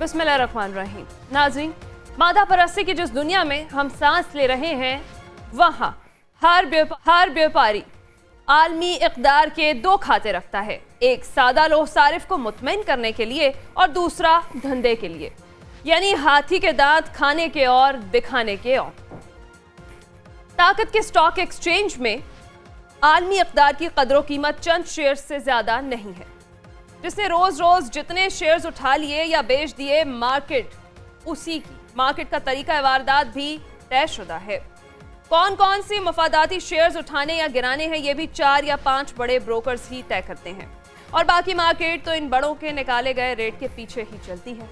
बिस्मिल्लाह रहमान रहीम। नाज़रीन, मादा परस्ती की जिस दुनिया में हम सांस ले रहे हैं, वहाँ हर व्यापारी आलमी इक़दार के दो खाते रखता है, एक सादा लोह सारिफ को मुतमईन करने के लिए और दूसरा धंधे के लिए, यानी हाथी के दांत खाने के और दिखाने के और। ताकत के स्टॉक एक्सचेंज में आलमी इक़दार की कदर कीमत चंद शेयर से ज्यादा नहीं है, जिसने रोज रोज जितने शेयर्स उठा लिए या बेच दिए, मार्केट का तरीका वारदात भी तयशुदा है। कौन कौन सी मफादाती शेयर्स उठाने या गिराने हैं, ये भी 4 या 5 बड़े ब्रोकर्स ही तय करते हैं, और बाकी मार्केट तो इन बड़ों के निकाले गए रेट के पीछे ही चलती है।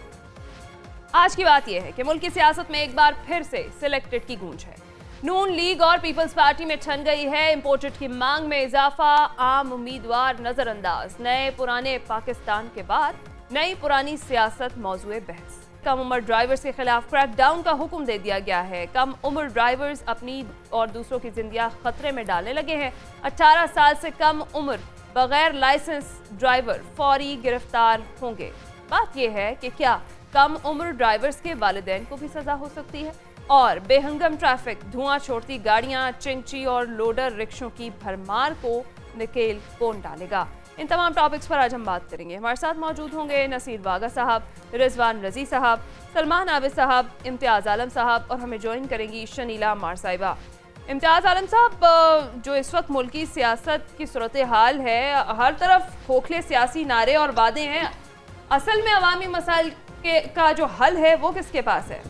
आज की बात यह है कि मुल्क की सियासत में एक बार फिर से सिलेक्टेड की गूंज है। नून लीग और पीपल्स पार्टी में ठन गई है इंपोर्टेड की मांग में इजाफा, आम उम्मीदवार नजरअंदाज, नए पुराने पाकिस्तान के बाद नई पुरानी सियासत मौजूए बहस। कम उम्र ड्राइवर्स के खिलाफ क्रैकडाउन का हुक्म दे दिया गया है। कम उम्र ड्राइवर्स अपनी और दूसरों की जिंदगियां खतरे में डालने लगे हैं। 18 साल से कम उम्र बगैर लाइसेंस ड्राइवर फौरी गिरफ्तार होंगे। बात यह है कि क्या कम उम्र ड्राइवर्स के वालिदैन को भी सजा हो सकती है, और बेहंगम ट्रैफिक, धुआं छोड़ती गाड़ियां, चिंची और लोडर रिक्शों की भरमार को निकेल कौन डालेगा? इन तमाम टॉपिक्स पर आज हम बात करेंगे। हमारे साथ मौजूद होंगे नसीर वागा साहब, रिजवान रजी साहब, सलमान आबिद साहब, इम्तियाज़ आलम साहब, और हमें ज्वाइन करेंगी शनीला अम्मार साहिबा। इम्तियाज़ आलम साहब, जो इस वक्त मुल्की सियासत की सूरत हाल है, हर तरफ खोखले सियासी नारे और वादे हैं, असल में अवामी मसाइल का जो हल है वो किसके पास है?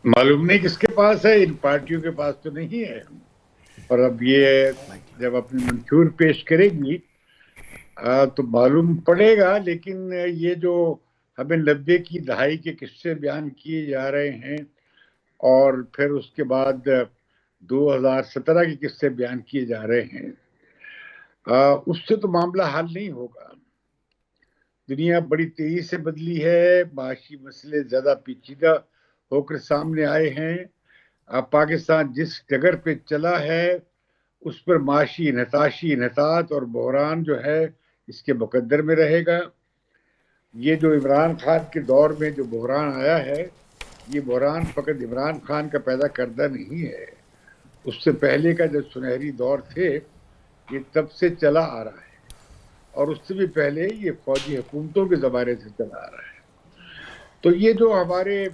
मालूम नहीं किसके पास है, इन पार्टियों के पास तो नहीं है। और अब ये जब अपनी मंशूर पेश करेगी तो मालूम पड़ेगा। लेकिन ये जो हमें 90 की दहाई के किस्से बयान किए जा रहे हैं और फिर उसके बाद 2017 के किस्से बयान किए जा रहे हैं, उससे तो मामला हल नहीं होगा। दुनिया बड़ी तेजी से बदली है, माशी मसले ज्यादा पेचीदा होकर सामने आए हैं। अब पाकिस्तान जिस डगर पे चला है उस पर माशी इन्हतात और बहरान जो है इसके मुकद्दर में रहेगा। ये जो इमरान खान के दौर में जो बहरान आया है, ये बहरान फकत इमरान खान का पैदा करदा नहीं है। उससे पहले का जो सुनहरी दौर थे, ये तब से चला आ रहा है, और उससे भी पहले ये फौजी हुकूमतों के ज़माने से चला आ रहा है। तो ये जो हमारे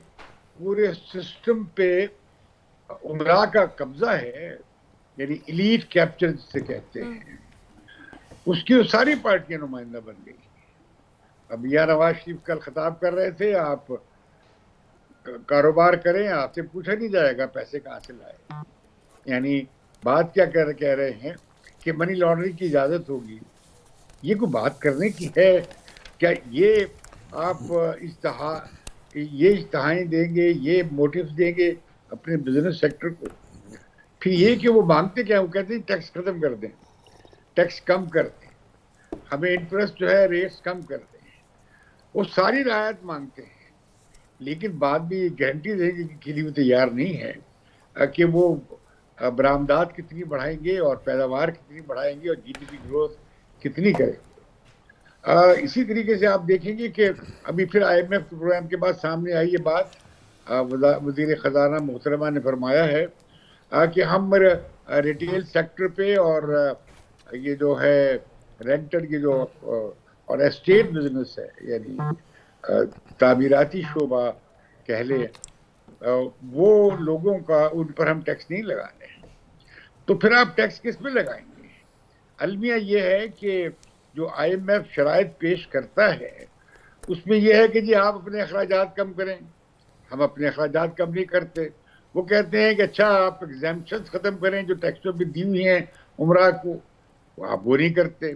पूरे सिस्टम पे उमरा का कब्जा है, यानी एलीट कैप्चर जिसे कहते हैं, उसकी सारी पार्टियां नुमाइंदा बन गई। अब मियां नवाज शरीफ कल खिताब कर रहे थे, आप कारोबार करें, आपसे पूछा नहीं जाएगा पैसे कहाँ से लाए। यानी बात क्या कह रहे हैं कि मनी लॉन्ड्रिंग की इजाज़त होगी। ये कोई बात करने की है क्या? ये आप इश्तहाएं देंगे, ये मोटिव्स देंगे अपने बिजनेस सेक्टर को। फिर ये कि वो मांगते क्या, वो कहते हैं टैक्स खत्म कर दें, टैक्स कम कर दें, हमें इंटरेस्ट जो है रेट्स कम कर दें। वो सारी राहत मांगते हैं, लेकिन बाद में ये गारंटी देने के लिए वो तैयार नहीं है कि वो बरामदात कितनी बढ़ाएंगे और पैदावार कितनी बढ़ाएंगे और जीडीपी ग्रोथ कितनी करेंगे। इसी तरीके से आप देखेंगे कि अभी फिर IMF प्रोग्राम के बाद सामने आई ये बात, वज़ीर ख़ज़ाना मोहतरमा ने फरमाया है कि हम रिटेल सेक्टर पे और ये जो है रेंटेड ये जो और एस्टेट बिजनेस है, यानी तामीराती शोबा कह ले, वो लोगों का उन पर हम टैक्स नहीं लगाने। तो फिर आप टैक्स किस पे लगाएंगे? अलमिया ये है कि जो IMF शराइत पेश करता है उसमें यह है कि जी आप अपने अखराजात कम करें। हम अपने अखराजात कम नहीं करते। वो कहते हैं कि अच्छा आप एग्जाम्पशंस ख़त्म करें जो टैक्सों पे दी हुई हैं उमरा को, आप वो नहीं करते।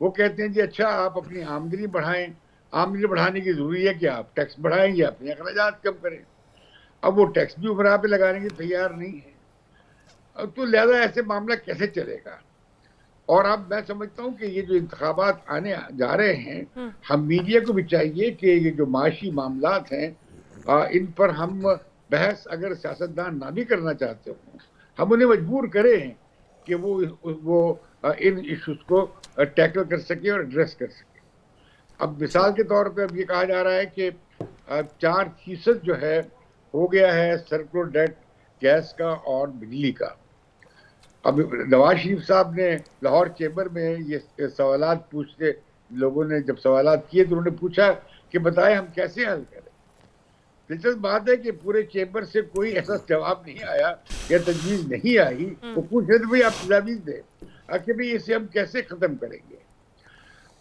वो कहते हैं जी अच्छा आप अपनी आमदनी बढ़ाएं, आमदनी बढ़ाने की ज़रूरी है कि आप टैक्स बढ़ाएं या अपने अखराजात कम करें। अब वो टैक्स भी उमरा पे लगाने की तैयार नहीं है। अब तो लिहाजा ऐसे मामला कैसे चलेगा? और अब मैं समझता हूँ कि ये जो इंतखाबात आने जा रहे हैं, हम मीडिया को भी चाहिए कि ये जो माशी मामलात हैं इन पर हम बहस अगर सियासतदान ना भी करना चाहते हो, हम उन्हें मजबूर करें कि वो इन इश्यूज को टैकल कर सके और एड्रेस कर सके। اب مثال کے طور پہ اب یہ کہا جا رہا ہے کہ 4% جو ہے ہو گیا ہے سرکولر ڈیٹ گیس کا اور بجلی کا. اب نواز شریف صاحب نے لاہور چیمبر میں یہ سوالات پوچھتے لوگوں نے جب سوالات کیے تو انہوں نے پوچھا کہ بتائیں ہم کیسے حل کریں. دلچسپ بات ہے کہ پورے چیمبر سے کوئی ایسا جواب نہیں آیا یا تجویز نہیں آئی. وہ پوچھ رہے تھے بھائی آپ تجاویز دیں کہ بھائی اسے ہم کیسے ختم کریں گے.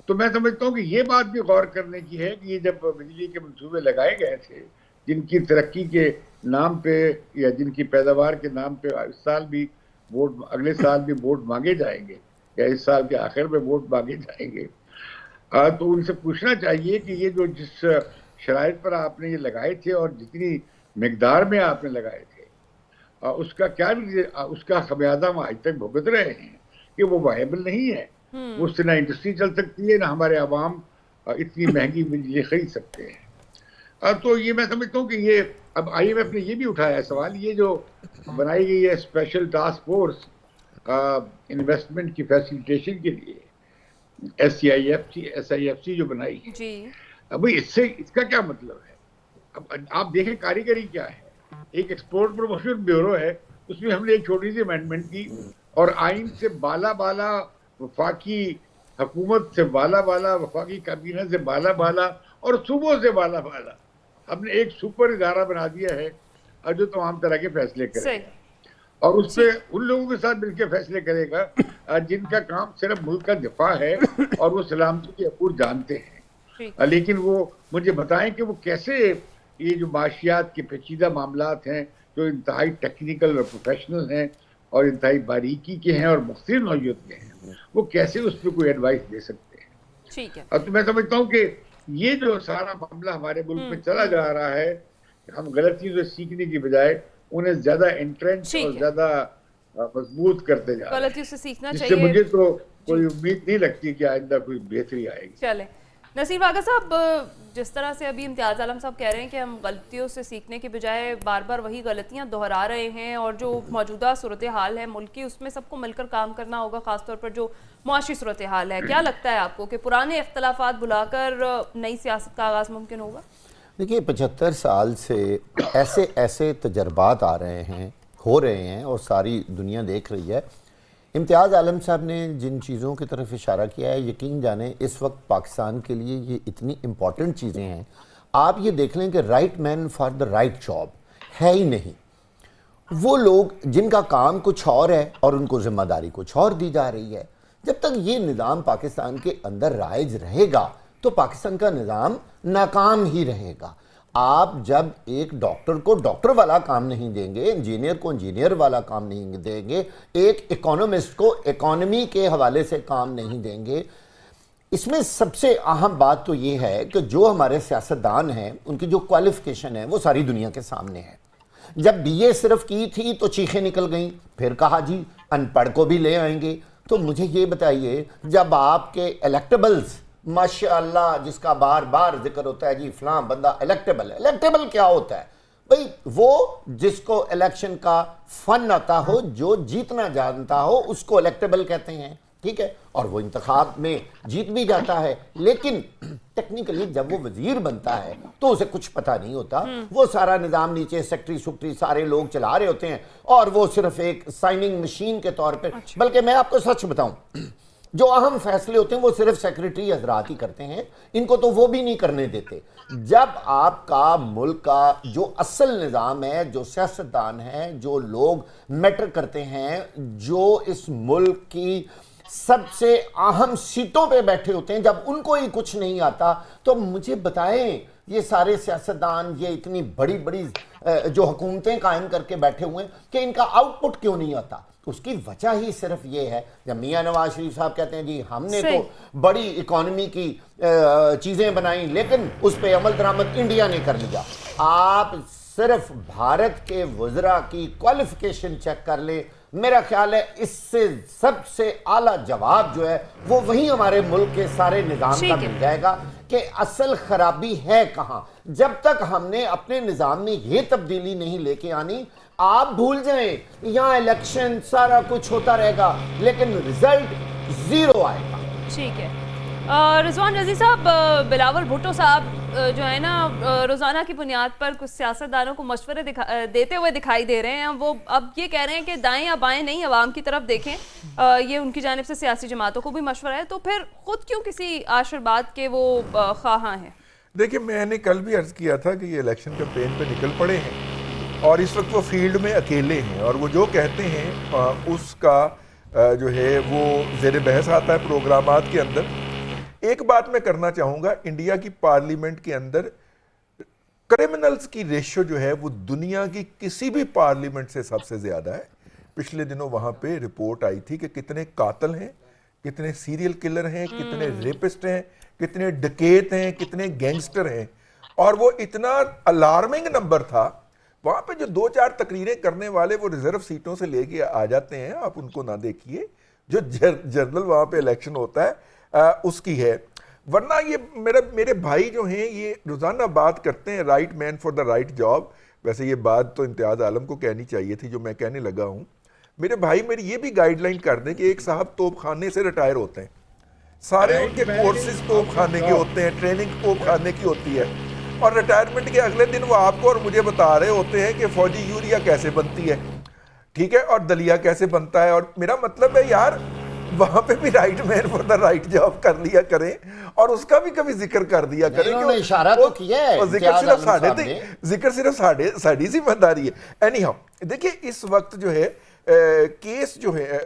تو میں سمجھتا ہوں کہ یہ بات بھی غور کرنے کی ہے کہ یہ جب بجلی کے منصوبے لگائے گئے تھے جن کی ترقی کے نام پہ یا جن کی پیداوار کے نام پہ اس سال بھی ووٹ اگلے سال بھی ووٹ مانگے جائیں گے یا اس سال کے آخر میں ووٹ مانگے جائیں گے، تو ان سے پوچھنا چاہیے کہ یہ جو جس شرائط پر آپ نے یہ لگائے تھے اور جتنی مقدار میں آپ نے لگائے تھے اس کا کیا اس کا خمیازہ ہم آج تک بھگت رہے ہیں کہ وہ وائبل نہیں ہے. اس سے نہ انڈسٹری چل سکتی ہے نہ ہمارے عوام اتنی مہنگی بجلی خرید سکتے ہیں. تو یہ میں سمجھتا ہوں کہ یہ اب IMF نے یہ بھی اٹھایا ہے سوال، یہ جو بنائی گئی ہے اسپیشل ٹاسک فورس انویسٹمنٹ کی فیسیلیٹیشن کے لیے SIFC جو بنائی ہے جی بھائی اس کا کیا مطلب ہے؟ اب آپ دیکھیں کاریگری کیا ہے. ایک ایکسپورٹ پروموشن بیورو ہے، اس میں ہم نے ایک چھوٹی سی امینڈمنٹ کی اور آئین سے بالا وفاقی حکومت سے بالا وفاقی کابینہ سے بالا اور صوبوں سے بالا ہم نے ایک سپر ادارہ بنا دیا ہے جو تمام طرح کے فیصلے کرے گا اور اس پہ ان لوگوں کے ساتھ مل کے فیصلے کرے گا جن کا کام صرف ملک کا دفاع ہے اور وہ سلامتی کے امور جانتے ہیں. لیکن وہ مجھے بتائیں کہ وہ کیسے یہ جو معاشیات کے پیچیدہ معاملات ہیں جو انتہائی ٹیکنیکل اور پروفیشنل ہیں اور انتہائی باریکی کے ہیں اور مختلف نوعیت کے ہیں، وہ کیسے اس پہ کوئی ایڈوائس دے سکتے ہیں. ٹھیک ہے. تو میں سمجھتا ہوں کہ یہ جو سارا معاملہ ہمارے ملک میں چلا جا رہا ہے، ہم غلطیوں سے سیکھنے کی بجائے انہیں زیادہ انٹرنچ اور زیادہ مضبوط کرتے جا رہے ہیں، غلطیوں سے سیکھنا جس سے چاہیے. مجھے تو کوئی امید نہیں لگتی کہ آئندہ کوئی بہتری آئے گی. چلیں نصیر واگا صاحب، جس طرح سے ابھی امتیاز عالم صاحب کہہ رہے ہیں کہ ہم غلطیوں سے سیکھنے کی بجائے بار بار وہی غلطیاں دہرا رہے ہیں اور جو موجودہ صورتحال ہے ملک کی اس میں سب کو مل کر کام کرنا ہوگا، خاص طور پر جو معاشی صورتحال ہے. کیا لگتا ہے آپ کو کہ پرانے اختلافات بلا کر نئی سیاست کا آغاز ممکن ہوگا؟ دیکھیے 75 سال سے ایسے تجربات آ رہے ہیں، ہو رہے ہیں اور ساری دنیا دیکھ رہی ہے. امتیاز عالم صاحب نے جن چیزوں کی طرف اشارہ کیا ہے، یقین جانیں اس وقت پاکستان کے لیے یہ اتنی امپورٹنٹ چیزیں ہیں. آپ یہ دیکھ لیں کہ right man for the right job ہے ہی نہیں. وہ لوگ جن کا کام کچھ اور ہے اور ان کو ذمہ داری کچھ اور دی جا رہی ہے. جب تک یہ نظام پاکستان کے اندر رائج رہے گا تو پاکستان کا نظام ناکام ہی رہے گا. آپ جب ایک ڈاکٹر کو ڈاکٹر والا کام نہیں دیں گے، انجینئر کو انجینئر والا کام نہیں دیں گے، ایک اکانومسٹ کو اکانومی کے حوالے سے کام نہیں دیں گے. اس میں سب سے اہم بات تو یہ ہے کہ جو ہمارے سیاستدان ہیں ان کی جو کوالیفیکیشن ہے وہ ساری دنیا کے سامنے ہے. جب BA صرف کی تھی تو چیخیں نکل گئیں، پھر کہا جی ان پڑھ کو بھی لے آئیں گے. تو مجھے یہ بتائیے، جب آپ کے الیکٹیبلز ماشاءاللہ جس کا بار بار ذکر ہوتا ہے جی فلاں بندہ الیکٹیبل ہے، الیکٹیبل کیا ہوتا ہے بھئی؟ وہ جس کو الیکشن کا فن آتا ہو، جو جیتنا جانتا ہو، اس کو الیکٹیبل کہتے ہیں. ٹھیک ہے، اور وہ انتخاب میں جیت بھی جاتا ہے. لیکن ٹیکنیکلی جب وہ وزیر بنتا ہے تو اسے کچھ پتہ نہیں ہوتا. وہ سارا نظام نیچے سیکٹری سارے لوگ چلا رہے ہوتے ہیں اور وہ صرف ایک سائننگ مشین کے طور پر. بلکہ میں آپ کو سچ بتاؤں، جو اہم فیصلے ہوتے ہیں وہ صرف سیکریٹری حضرات ہی کرتے ہیں، ان کو تو وہ بھی نہیں کرنے دیتے. جب آپ کا ملک کا جو اصل نظام ہے، جو سیاستدان ہیں، جو لوگ میٹر کرتے ہیں، جو اس ملک کی سب سے اہم سیٹوں پہ بیٹھے ہوتے ہیں، جب ان کو ہی کچھ نہیں آتا تو مجھے بتائیں یہ سارے سیاستدان یہ اتنی بڑی بڑی جو حکومتیں قائم کر کے بیٹھے ہوئے ہیں کہ ان کا آؤٹ پٹ کیوں نہیں آتا؟ اس کی وجہ ہی صرف یہ ہے، جب میاں نواز شریف صاحب کہتے ہیں جی ہم نے تو بڑی اکانومی کی چیزیں بنائیں لیکن اس پہ عمل درآمد انڈیا نے کر لیا. آپ صرف بھارت کے وزراء کی کوالیفیکیشن چیک کر لیں، میرا خیال ہے اس سے سب سے اعلیٰ جواب جو ہے وہ وہی ہمارے ملک کے سارے نظام کا مل جائے گا کہ اصل خرابی ہے کہاں. جب تک ہم نے اپنے نظام میں یہ تبدیلی نہیں لے کے آنی، آپ بھول جائیں یہاں الیکشن سارا کچھ ہوتا رہے گا لیکن رزلٹ زیرو آئے گا. ٹھیک ہے. رضوان رضی صاحب، بلاول بھٹو صاحب جو ہے نا روزانہ کی بنیاد پر کچھ سیاستدانوں کو مشورے دیتے ہوئے دکھائی دے رہے ہیں. وہ اب یہ کہہ رہے ہیں کہ دائیں یا بائیں نہیں، عوام کی طرف دیکھیں. یہ ان کی جانب سے سیاسی جماعتوں کو بھی مشورہ ہے، تو پھر خود کیوں کسی آشرواد کے وہ خواہاں ہیں؟ دیکھیں، میں نے کل بھی عرض کیا تھا کہ یہ الیکشن کیمپین پہ نکل پڑے ہیں اور اس وقت وہ فیلڈ میں اکیلے ہیں، اور وہ جو کہتے ہیں اس کا جو ہے وہ زیر بحث آتا ہے پروگرامات کے اندر. ایک بات میں کرنا چاہوں گا، انڈیا کی پارلیمنٹ کے اندر کرمنلز کی ریشو جو ہے وہ دنیا کی کسی بھی پارلیمنٹ سے سب سے زیادہ ہے. پچھلے دنوں وہاں پہ رپورٹ آئی تھی کہ کتنے قاتل ہیں، کتنے سیریل کلر ہیں، کتنے ریپسٹ ہیں، کتنے ڈکیت ہیں، کتنے گینگسٹر ہیں، اور وہ اتنا الارمنگ نمبر تھا. وہاں پہ جو 2-4 تقریریں کرنے والے وہ ریزرو سیٹوں سے لے کے آ جاتے ہیں، آپ ان کو نہ دیکھیے. جو جنرل وہاں پہ الیکشن ہوتا ہے اس کی ہے. ورنہ یہ میرے بھائی جو ہیں یہ روزانہ بات کرتے ہیں right man for the right job. ویسے یہ بات تو امتیاز عالم کو کہنی چاہیے تھی جو میں کہنے لگا ہوں. میرے بھائی میری یہ بھی گائیڈ لائن کر دیں کہ ایک صاحب توپ خانے سے ریٹائر ہوتے ہیں، سارے ان کے کورسز توپ خانے کے ہوتے ہیں، ٹریننگ توپ خانے کی ہوتی ہے، اور ریٹائرمنٹ کے اگلے دن وہ آپ کو اور مجھے بتا رہے ہوتے ہیں کہ فوجی یوریا کیسے بنتی ہے، ٹھیک ہے، اور دلیا کیسے بنتا ہے. اور میرا مطلب ہے یار وہاں پہ بھی right man for the right job کر لیا کریں اور اس کا بھی کبھی ذکر کر دیا کریں. اشارہ تو کیا ہے، ذکر صرف ساڑھی ذمہ داری ہے. اینی ہاؤ دیکھیں اس وقت جو ہے کیس جو ہے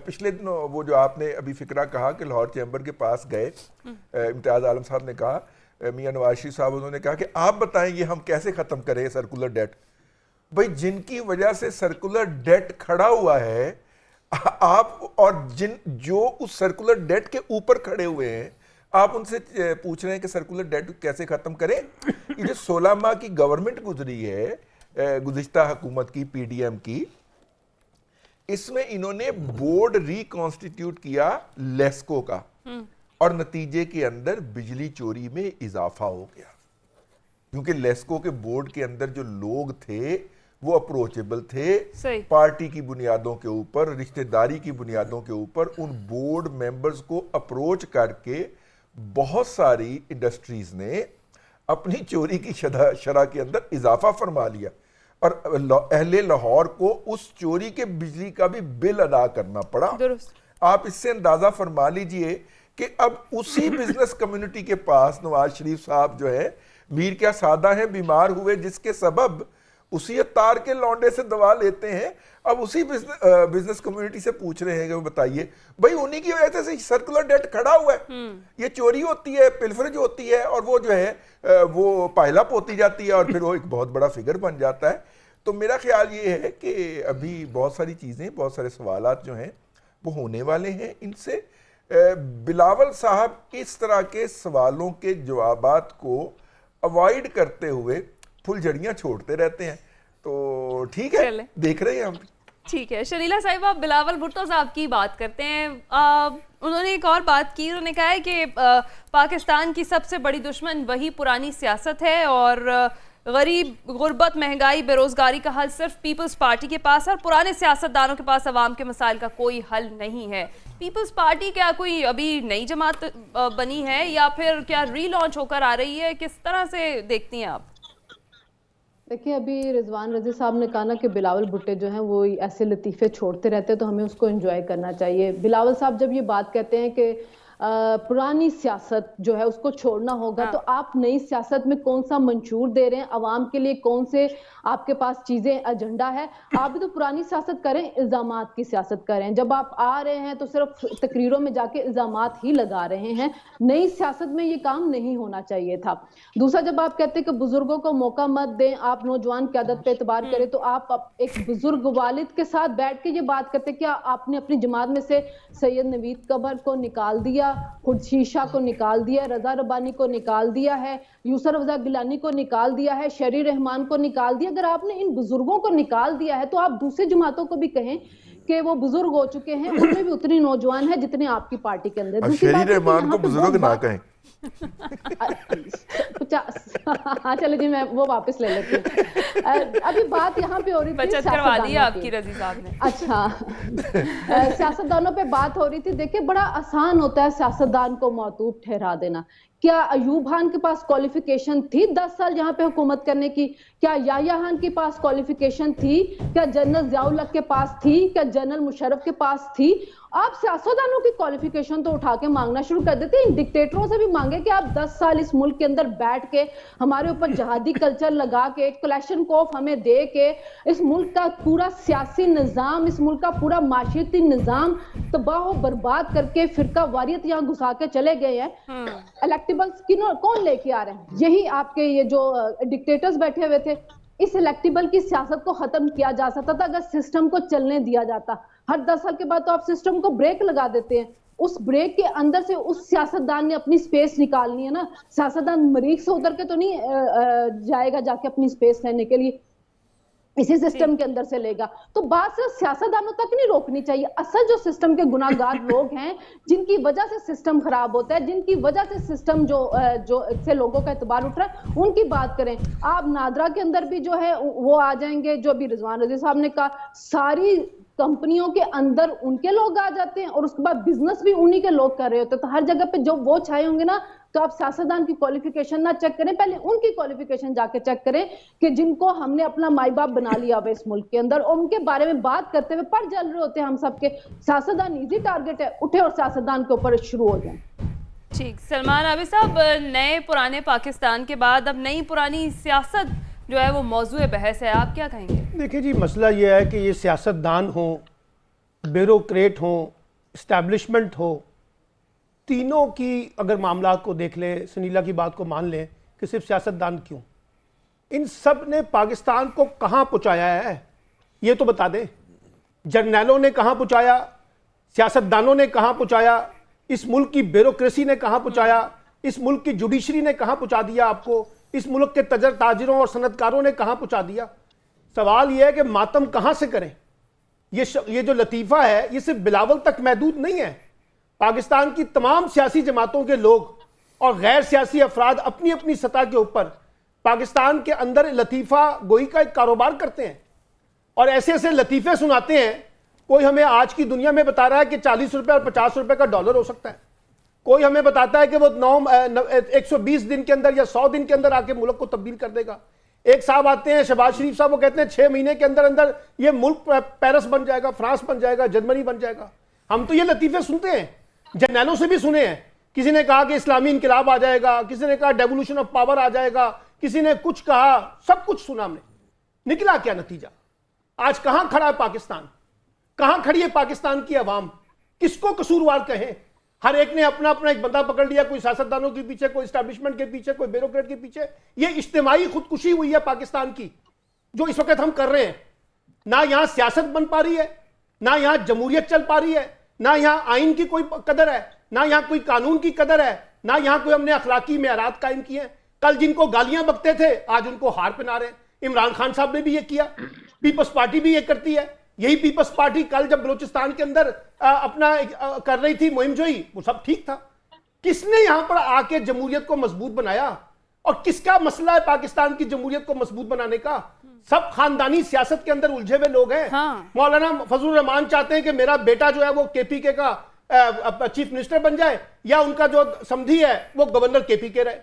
پچھلے دنوں وہ جو آپ نے ابھی فکرہ کہا کہ لاہور چیمبر کے پاس گئے، امتیاز عالم صاحب نے کہا، میاں نواز شریف صاحب انہوں نے کہا کہ آپ بتائیں یہ ہم کیسے ختم کریں سرکولر ڈیٹ. بھئی جن کی وجہ سے سرکولر ڈیٹ کھڑا ہوا ہے، آپ اور جو اس سرکولر ڈیٹ کے اوپر کھڑے ہوئے ہیں، آپ ان سے پوچھ رہے ہیں کہ سرکولر ڈیٹ کیسے ختم کریں. یہ جو 16 ماہ کی گورنمنٹ گزری ہے گزشتہ حکومت کی، پی ڈی ایم کی، اس میں انہوں نے بورڈ ری کانسٹیٹیوٹ کیا لیسکو کا، اور نتیجے کے اندر بجلی چوری میں اضافہ ہو گیا، کیونکہ لیسکو کے بورڈ کے اندر جو لوگ تھے وہ اپروچیبل تھے. پارٹی کی بنیادوں کے اوپر، رشتہ داری کی بنیادوں کے اوپر ان بورڈ ممبرز کو اپروچ کر کے بہت ساری انڈسٹریز نے اپنی چوری کی شرح کے اندر اضافہ فرما لیا، اور اہل لاہور کو اس چوری کے بجلی کا بھی بل ادا کرنا پڑا. آپ اس سے اندازہ فرما لیجئے کہ اب اسی بزنس کمیونٹی کے پاس نواز شریف صاحب جو ہے میر کیا سادہ ہیں، بیمار ہوئے، جس کے سبب اسی اتار کے لونڈے سے دوا لیتے ہیں. اب اسی بزنس کمیونٹی سے پوچھ رہے ہیں کہ وہ بتائیے بھائی انہی کی وجہ سے سرکولر ڈیٹ کھڑا ہوا ہے، یہ چوری ہوتی ہے، پلفرج ہوتی ہے، اور وہ جو ہے وہ پائل اپ ہوتی جاتی ہے، اور پھر وہ ایک بہت بڑا فگر بن جاتا ہے. تو میرا خیال یہ ہے کہ ابھی بہت ساری چیزیں، بہت سارے سوالات جو ہیں وہ ہونے والے ہیں. ان سے بلاول صاحب اس طرح کے سوالوں کے جوابات کو اوائڈ کرتے ہوئے پھل جھڑیاں چھوڑتے رہتے ہیں. تو ٹھیک ہے، دیکھ رہے ہیں ہم. ٹھیک ہے. شلیلہ صاحب، آپ بلاول بھٹو صاحب کی بات کرتے ہیں. انہوں نے ایک اور بات کی، انہوں نے کہا ہے کہ پاکستان کی سب سے بڑی دشمن وہی پرانی سیاست ہے، اور غریب، غربت، مہنگائی، بے روزگاری کا حل صرف پیپلز پارٹی کے پاس ہے، اور پرانے سیاستدانوں کے پاس عوام کے مسائل کا کوئی حل نہیں ہے. پیپلز پارٹی کیا کوئی ابھی نئی جماعت بنی ہے، یا پھر کیا ری لانچ ہو کر آ رہی ہے؟ کس طرح سے دیکھتی ہیں آپ؟ دیکھیں، ابھی رضوان رضی صاحب نے کہا نا کہ بلاول بھٹے جو ہیں وہ ایسے لطیفے چھوڑتے رہتے ہیں، تو ہمیں اس کو انجوائے کرنا چاہیے. بلاول صاحب جب یہ بات کہتے ہیں کہ پرانی سیاست جو ہے اس کو چھوڑنا ہوگا، تو آپ نئی سیاست میں کون سا منشور دے رہے ہیں عوام کے لیے؟ کون سے آپ کے پاس چیزیں ایجنڈا ہے؟ آپ بھی تو پرانی سیاست کریں، الزامات کی سیاست کریں. جب آپ آ رہے ہیں تو صرف تقریروں میں جا کے الزامات ہی لگا رہے ہیں. نئی سیاست میں یہ کام نہیں ہونا چاہیے تھا. دوسرا، جب آپ کہتے ہیں کہ بزرگوں کو موقع مت دیں، آپ نوجوان قیادت پہ اعتبار کریں، تو آپ ایک بزرگ والد کے ساتھ بیٹھ کے یہ بات کرتے ہیں. کیا آپ نے اپنی جماعت میں سے سید نوید قمر کو نکال دیا، خورشید شاہ کو نکال دیا، رضا ربانی کو نکال دیا ہے، یوسر رضا گیلانی کو نکال دیا ہے، شہری رحمان کو نکال دیا؟ اگر آپ نے ان بزرگوں کو نکال دیا ہے تو آپ دوسری جماعتوں کو بھی کہیں کہ وہ بزرگ ہو چکے ہیں، ان میں بھی اتنی نوجوان ہے جتنے آپ کی پارٹی کے اندر. شہری رحمان کو بزرگ نہ کہیں. हाँ चलो जी, मैं वो वापस ले लेती हूँ। अभी बात यहाँ पे हो रही थी बचत करवा दी सियासतदानों आपकी रजी साहब ने। अच्छा सियासतदानों पे बात हो रही थी। देखिए बड़ा आसान होता है सियासतदान को मौतूब ठहरा देना। क्या अयूब खान के पास क्वालिफिकेशन थी 10 साल यहाँ पे हुकूमत करने की? क्या याह्या खान के पास क्वालिफिकेशन थी? क्या जनरल जियाउल हक के पास थी? क्या जनरल मुशर्रफ के पास थी? आप सियासतदानों की क्वालिफिकेशन तो उठा के मांगना शुरू कर देते हैं। इन डिक्टेटरों से भी मांगे कि आप 10 साल इस मुल्क के अंदर बैठ के हमारे ऊपर जहादी कल्चर लगा के, कलेक्शन कोफ हमें दे के, इस मुल्क का पूरा सियासी निजाम, इस मुल्क का पूरा माशियती निजाम तबाह बर्बाद करके फिरका वारियत यहाँ घुसा के चले गए हैं। इलेक्टेबल्स कौन लेके आ रहे हैं? यही आपके ये जो डिक्टेटर्स बैठे हुए थे। इस इलेक्टेबल की सियासत को खत्म किया जा सकता था अगर सिस्टम को चलने दिया जाता। हर 10 साल के बाद तो आप सिस्टम को ब्रेक लगा देते हैं। उस ब्रेक के अंदर से उस सियासतदान ने अपनी स्पेस निकालनी है ना। सियासतदान मरीख से उतर के तो नहीं जाएगा जाके अपनी स्पेस लेने के लिए, इसी सिस्टम के अंदर से लेगा। तो बात सिर्फ सियासतदानों तक नहीं रोकनी चाहिए। असल जो सिस्टम के गुनाहगार लोग हैं, जिनकी वजह से सिस्टम खराब होता है, जिनकी वजह से सिस्टम जो से लोगों का एतबार उठ रहा है, उनकी बात करें। आप नादरा के अंदर भी जो है वो आ जाएंगे, जो अभी रिजवान रजी साहब ने कहा, सारी कंपनियों के अंदर उनके लोग आ जाते हैं और उसके बाद बिजनेस भी उन्हीं के लोग कर रहे होते हैं। तो हर जगह पे जो वो छाए होंगे ना, तो आप सियासतदान की क्वालिफिकेशन ना चेक करें, पहले उनकी क्वालिफिकेशन जाके चेक करें कि जिनको हमने अपना माई बाप बना लिया हुआ इस मुल्क के अंदर, और उनके बारे में बात करते हुए पर जल रहे होते हैं हम सबके। सियासतदान इजी टारगेट है, उठे और सियासतदान के ऊपर शुरू हो जाए। ठीक, सलमान आबिद साहब, नए पुराने पाकिस्तान के बाद अब नई पुरानी सियासत जो है वो मौजूए बहस है, आप क्या कहेंगे? देखिए जी, मसला ये है कि ये सियासतदान हो, ब्यूरोक्रेट हो, इस्टेब्लिशमेंट हो, तीनों की अगर मामला को देख लें, सुनीला की बात को मान लें कि सिर्फ सियासतदान क्यों, इन सब ने पाकिस्तान को कहाँ पहुँचाया है ये तो बता दें। जर्नैलों ने कहाँ पहुँचाया, सियासतदानों ने कहाँ पहुँचाया, इस मुल्क की ब्यूरोक्रेसी ने कहाँ पहुँचाया, इस मुल्क की जुडिशरी ने कहाँ पहुँचा दिया आपको, इस मुल्क के ताजिरों और सनतकारों ने कहाँ पहुँचा दिया। सवाल यह है कि मातम कहाँ से करें। ये जो लतीफ़ा है ये सिर्फ बिलावल तक महदूद नहीं है। पाकिस्तान की तमाम सियासी जमातों के लोग और गैर सियासी अफराद अपनी अपनी सतह के ऊपर पाकिस्तान के अंदर लतीफ़ा गोई का एक कारोबार करते हैं और ऐसे ऐसे लतीफ़े सुनाते हैं। कोई हमें आज की दुनिया में बता रहा है कि 40 रुपये और 50 रुपये का डॉलर हो सकता है। कोई हमें बताता है कि वो 120 दिन के अंदर या 100 दिन के अंदर आके मुल्क को तब्दील कर देगा। एक साहब आते हैं, शहबाज शरीफ साहब, वो कहते हैं 6 महीने के अंदर अंदर ये मुल्क पेरिस बन जाएगा, फ्रांस बन जाएगा, जर्मनी बन जाएगा। हम तो ये लतीफ़े सुनते हैं, जर्नैलों से भी सुने हैं। किसी ने कहा कि इस्लामी इनकलाब आ जाएगा, किसी ने कहा डेवोल्यूशन ऑफ पावर आ जाएगा, किसी ने कुछ कहा, सब कुछ सुना हमने। निकला क्या नतीजा? आज कहां खड़ा है पाकिस्तान? कहां खड़ी है पाकिस्तान की अवाम? किसको कसूरवार कहें? हर एक ने अपना अपना एक बंदा पकड़ लिया, कोई सियासतदानों के पीछे, कोई एस्टैब्लिशमेंट के पीछे, कोई ब्यूरोक्रेट के पीछे। ये इज्तिमाई खुदकुशी हुई है पाकिस्तान की, जो इस वक्त हम कर रहे हैं। ना यहां सियासत बन पा रही है, ना यहां जमहूरियत चल पा रही है, ना यहां आइन की कोई कदर है, ना यहां कोई कानून की कदर है, ना यहां कोई हमने अखलाकी मेयारात कायम किए हैं। कल जिनको गालियां बकते थे आज उनको हार पहना रहे हैं। इमरान खान साहब ने भी ये किया, पीपल्स पार्टी भी ये करती है। यही पीपल्स पार्टी कल जब बलूचिस्तान के अंदर अपना कर रही थी मुहिम जोई, वो सब ठीक था। किसने यहां पर आके जमहूरियत को मजबूत बनाया? और किसका मसला है पाकिस्तान की जमहूरियत को मजबूत बनाने का? सब खानदानी सियासत के अंदर उलझे हुए लोग हैं। हाँ। मौलाना फजलुर रहमान चाहते हैं कि मेरा बेटा जो है वो केपीके का चीफ मिनिस्टर बन जाए, या उनका जो समधी है वो गवर्नर केपीके रहे।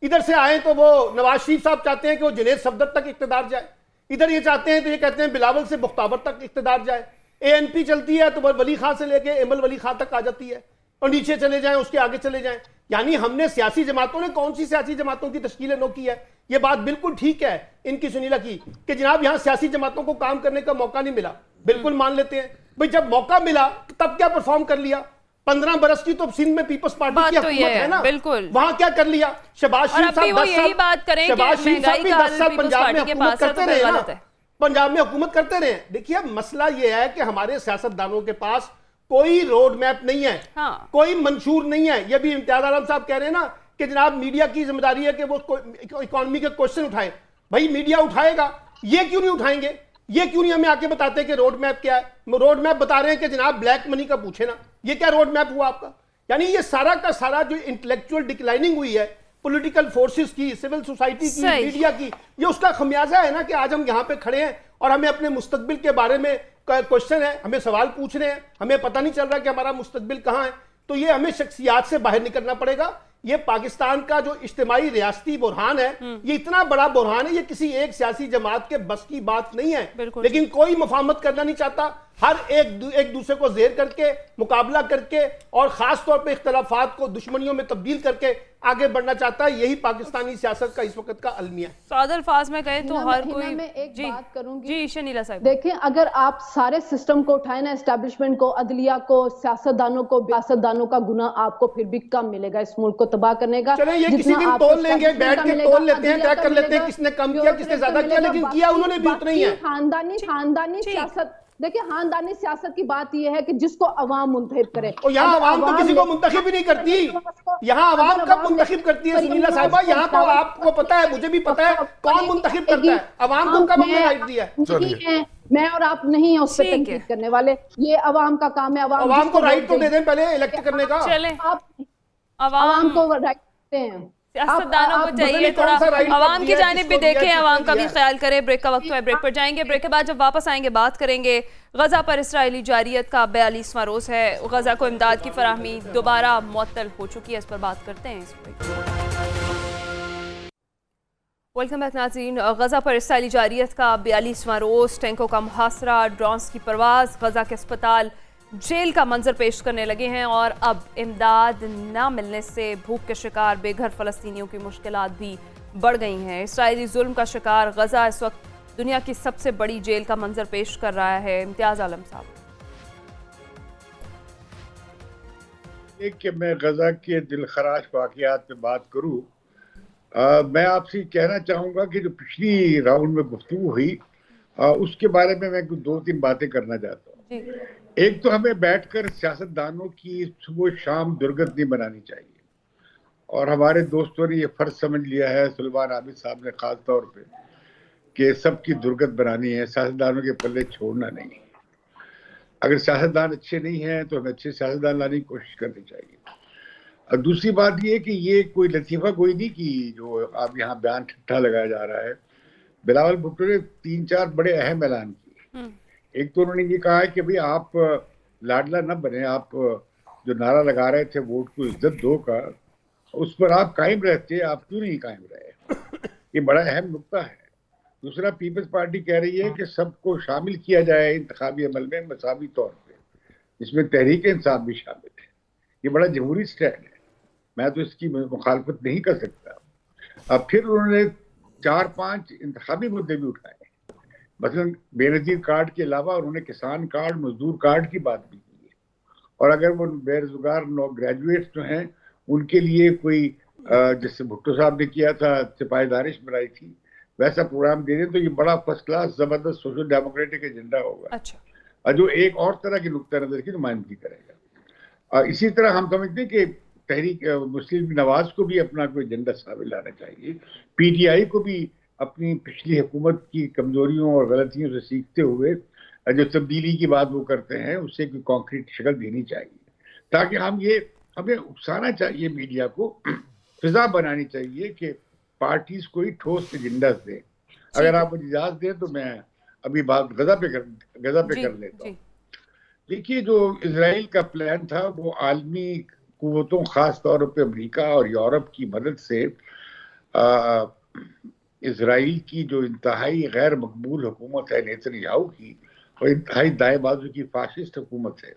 इधर से आए तो वो नवाज शरीफ साहब चाहते हैं कि वो जुनैद सफदर तक इक्तदार जाए। इधर ये चाहते हैं तो ये कहते हैं बिलावल से मुख्ताबर तक इक्तदार जाए। एएनपी चलती है तो वली खां से लेके एमल वली खां तक आ जाती है, और नीचे चले जाएं, उसके आगे चले जाएं। यानी हमने सियासी जमातों ने कौन सी सियासी जमातों की तश्कीलें नो की है? ये बात बिल्कुल ठीक है इनकी सुनीला की कि जनाब यहां सियासी जमातों को काम करने का मौका नहीं मिला। बिल्कुल मान लेते हैं भाई, जब मौका मिला तब क्या परफॉर्म कर लिया? 15 बरस की तो सिंध में पीपल्स पार्टी की हुकूमत है ना, बिल्कुल। वहां क्या कर लिया? शहबाज शरीफ साहब 10 साल पंजाब में हुकूमत करते रहे ना, पंजाब में हुकूमत करते रहे। देखिए मसला यह है कि हमारे सियासतदानों के पास कोई रोड मैप नहीं है। हाँ। कोई मंशूर नहीं है। ये भी इम्तियाज आलम साहब कह रहे हैं ना कि जनाब मीडिया की जिम्मेदारी है कि वो इकोनॉमी के क्वेश्चन उठाए। भाई मीडिया उठाएगा, ये क्यों नहीं उठाएंगे? ये क्यों नहीं हमें आके बताते कि रोड मैप क्या है? रोड मैप बता रहे हैं कि जनाब ब्लैक मनी का पूछे ना। ये क्या रोड मैप हुआ आपका? यानी ये सारा का सारा जो इंटेलेक्चुअल डिक्लाइनिंग हुई है पॉलिटिकल फोर्सेस की, सिविल सोसाइटी की, मीडिया की, ये उसका खमियाजा है ना कि आज हम यहाँ पे खड़े हैं और हमें अपने मुस्तकबिल के बारे में क्वेश्चन है, हमें सवाल पूछ रहे हैं, हमें पता नहीं चल रहा कि हमारा मुस्तकबिल कहाँ है। तो ये हमें शख्सियात से बाहर निकलना पड़ेगा। ये पाकिस्तान का जो इज्तिमाई रियासती बुरहान है, ये इतना बड़ा बुरहान है, ये किसी एक सियासी जमात के बस की बात नहीं है, लेकिन कोई मुफाहमत करना नहीं चाहता। हर एक दूसरे को जेर करके, मुकाबला करके और खास तौर पे इख्तलाफात को दुश्मनियों में तब्दील करके आगे बढ़ना चाहता है। यही पाकिस्तानी सियासत का इस वक्त का अलमिया है। सादर अल्फाज में कहें तो हर कोई मैं एक बात करूंगी। जी शनीला साहब, देखिए, अगर आप सारे सिस्टम को उठाए ना, एस्टेब्लिशमेंट को, अदलिया को, सियासतदानों का गुनाह आपको फिर भी कम मिलेगा इस मुल्क को तबाह करने का। चले ये किसी दिन तोल लेंगे, बैठ के तोल लेते हैं, तय कर लेते हैं किसने कम किया किसने ज्यादा किया, लेकिन किया उन्होंने भी उतना ही है। खानदानी सियासत, देखिए खानदानी सियासत की बात यह है कि जिसको अवाम मुंतखब करे। और यहाँ अवाम तो किसी को मुंतखब ही नहीं करती। यहाँ अवाम कब मुंतखब करती है सुनीला साहिबा? यहाँ तो आपको पता है, मुझे भी पता है, कौन मुंतखब करता है? अवाम को कब हमने राइट दिया है? मैं और आप नहीं है उस पर तनकीद करने वाले, ये अवाम का काम है। अवाम को राइट तो दे दें पहले इलेक्ट करने का। चले आप अवाम को राइट देते हैं, सियासतदानों को चाहिए थोड़ा अवाम की जानिब भी देखें, अवाम का भी ख्याल करें। ब्रेक का वक्त है, ब्रेक पर जाएंगे। ब्रेक के बाद जब वापस आएंगे बात करेंगे गजा पर इसराइली जारियत का 42वां रोज है। गजा को इमदाद की फराहमी दोबारा मुअत्तल हो चुकी है, इस पर बात करते हैं। वेलकम बैक नाज़रीन। गजा पर इसराइली जारियत का 42वां रोज, टैंकों का मुहासरा, ड्रोन्स की परवाज, गजा के अस्पताल जेल का मंजर पेश करने लगे हैं और अब इमदाद न मिलने से भूख के शिकार बेघर फ़लस्तीनियों की मुश्किलात भी बढ़ गई हैं। इसराइली जुल्म का शिकार गजा इस वक्त दुनिया की सबसे बड़ी जेल का मंजर पेश कर रहा है। इम्तियाज़ आलम साहब, एक कि मैं गजा के दिलखराश वाक़यात पे बात करूं, मैं आपसे कहना चाहूँगा कि जो पिछली राउंड में गुफ्तगू हुई उसके बारे में मैं 2-3 बातें करना चाहता हूँ। एक तो हमें बैठकर सियासतदानों की सुबह शाम दुर्गत नहीं बनानी चाहिए, और हमारे दोस्तों ने ये फ़र्ज समझ लिया है, सुलेमान आबिद साहब ने ख़ास तौर पे, कि सबकी दुर्गत बनानी है, सियासतदानों के पल्ले छोड़ना नहीं है। अगर सियासतदान अच्छे नहीं हैं तो हमें अच्छे सियासतदान लाने की कोशिश करनी चाहिए। और दूसरी बात ये कि ये कोई लतीफ़ा कोई नहीं कि जो आप यहाँ बयान ठट्ठा लगाया जा रहा है। बिलावल भुट्टो ने 3-4 बड़े अहम ऐलान किए। एक तो उन्होंने ये कहा है कि भाई आप लाडला न बने, आप जो नारा लगा रहे थे वोट को इज्जत दो का, उस पर आप कायम रहते, आप क्यों नहीं कायम रहे? ये बड़ा अहम नुक्ता है। दूसरा, पीपल्स पार्टी कह रही है कि सबको शामिल किया जाए इंतखाबी अमल में मसावी तौर पे, इसमें तहरीक इंसाफ भी शामिल है। ये बड़ा जमहूरी स्टैंड है, मैं तो इसकी मुखालफत नहीं कर सकता। अब फिर उन्होंने 4-5 इंतखाबी मुद्दे भी उठाए, मसलन बेनज़ीर कार्ड के अलावा उन्होंने किसान कार्ड, मजदूर कार्ड की बात भी की है। और अगर वो बेरोजगार ग्रेजुएट्स जो हैं उनके लिए कोई जैसे भुट्टो साहब ने किया था, सिपाहीदारिश बनाई थी, वैसा प्रोग्राम दे दें तो ये बड़ा फर्स्ट क्लास जबरदस्त सोशल डेमोक्रेटिक एजेंडा होगा। अच्छा, जो एक और तरह की नुक्ता नजर की नुमाइंदगी करेगा। इसी तरह हम समझते हैं कि तहरीक मुस्लिम नवाज को भी अपना कोई एजेंडा सामने लाना चाहिए। पीटीआई को भी अपनी पिछली हुकूमत की कमजोरियों और गलतियों से सीखते हुए जो तब्दीली की बात वो करते हैं उससे कोई कॉन्क्रीट शक्ल देनी चाहिए, ताकि हमें उकसाना चाहिए, मीडिया को फिजा बनानी चाहिए कि पार्टीज कोई ठोस एजेंडा दें। अगर आप मुझे इजाजत दें तो मैं अभी बात गजा पे कर लेता हूँ। देखिए, जो इजराइल का प्लान था वो आलमी कुव्वतों, खास तौर पे अमेरिका और यूरोप की मदद से इजराइल की जो इंतहाई गैर मकबूल हुकूमत है नेतन्याहू की, और इंतहाई दाएं बाजू की फाशिस्ट हुकूमत है,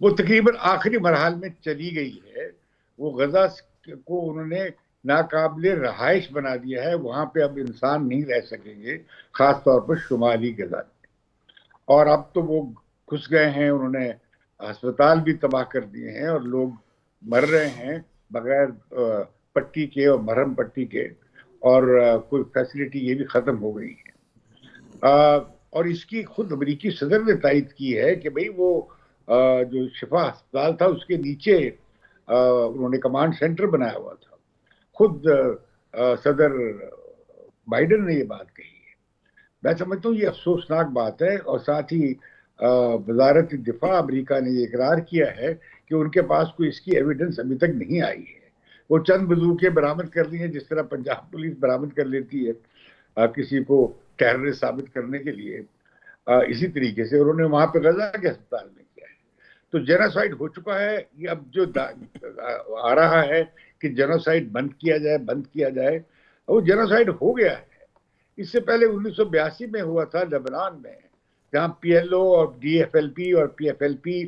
वो तकरीबन आखिरी मरहल में चली गई है। वो गजा को उन्होंने नाकाबिले रहाइश बना दिया है, वहाँ पे अब इंसान नहीं रह सकेंगे, खास तौर पर शुमाली गजा में। और अब तो वो घुस गए हैं, उन्होंने अस्पताल भी तबाह कर दिए हैं और लोग मर रहे हैं बगैर पट्टी के और मरहम पट्टी के, और कोई फैसिलिटी ये भी ख़त्म हो गई है। और इसकी खुद अमेरिकी सदर ने तायद की है कि भाई वो जो शिफा अस्पताल था उसके नीचे उन्होंने कमांड सेंटर बनाया हुआ था। खुद सदर बाइडन ने ये बात कही है। मैं समझता हूँ ये अफसोसनाक बात है, और साथ ही वजारत दिफा अमेरिका ने ये इकरार किया है कि उनके पास कोई इसकी एविडेंस अभी तक नहीं आई है। वो चंद बंदूकें बरामद कर ली हैं, जिस तरह पंजाब पुलिस बरामद कर लेती है किसी को टेररिस्ट साबित करने के लिए, इसी तरीके से उन्होंने वहां पे गजा के अस्पताल में किया है। तो जेनोसाइड हो चुका है। ये अब जो आ रहा है कि जेनोसाइड बंद किया जाए, वो जेनोसाइड हो गया है। इससे पहले 1982 में हुआ था लेबनान में, जहां पीएलओ और डीएफएलपी और पीएफएलपी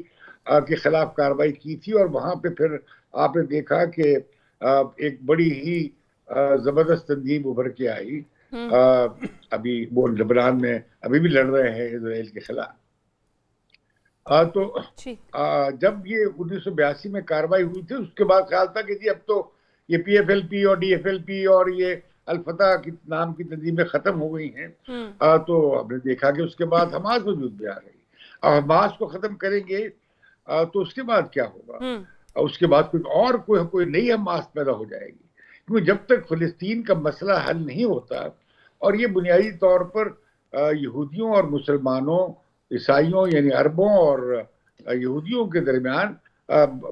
के खिलाफ कार्रवाई की थी, और वहां पे फिर आपने देखा कि एक बड़ी ही जबरदस्त तंजीम उभर के आई। अभी वो लेबनान में अभी भी लड़ रहे हैं इजराइल के खिलाफ। तो जब ये 1982 में कार्रवाई हुई थी, उसके बाद ख्याल था कि जी अब तो ये पीएफएलपी और डीएफएलपी और ये अल-फतह की नाम की तंजीमें खत्म हो गई हैं। तो हमने देखा कि उसके बाद हमास वजूद में आ गई। अब हमास को खत्म करेंगे तो उसके बाद क्या होगा? उसके बाद कोई नई हमास पैदा हो जाएगी, क्योंकि जब तक फिलिस्तीन का मसला हल नहीं होता, और ये बुनियादी तौर पर यहूदियों और मुसलमानों, ईसाइयों यानी अरबों और यहूदियों के दरमियान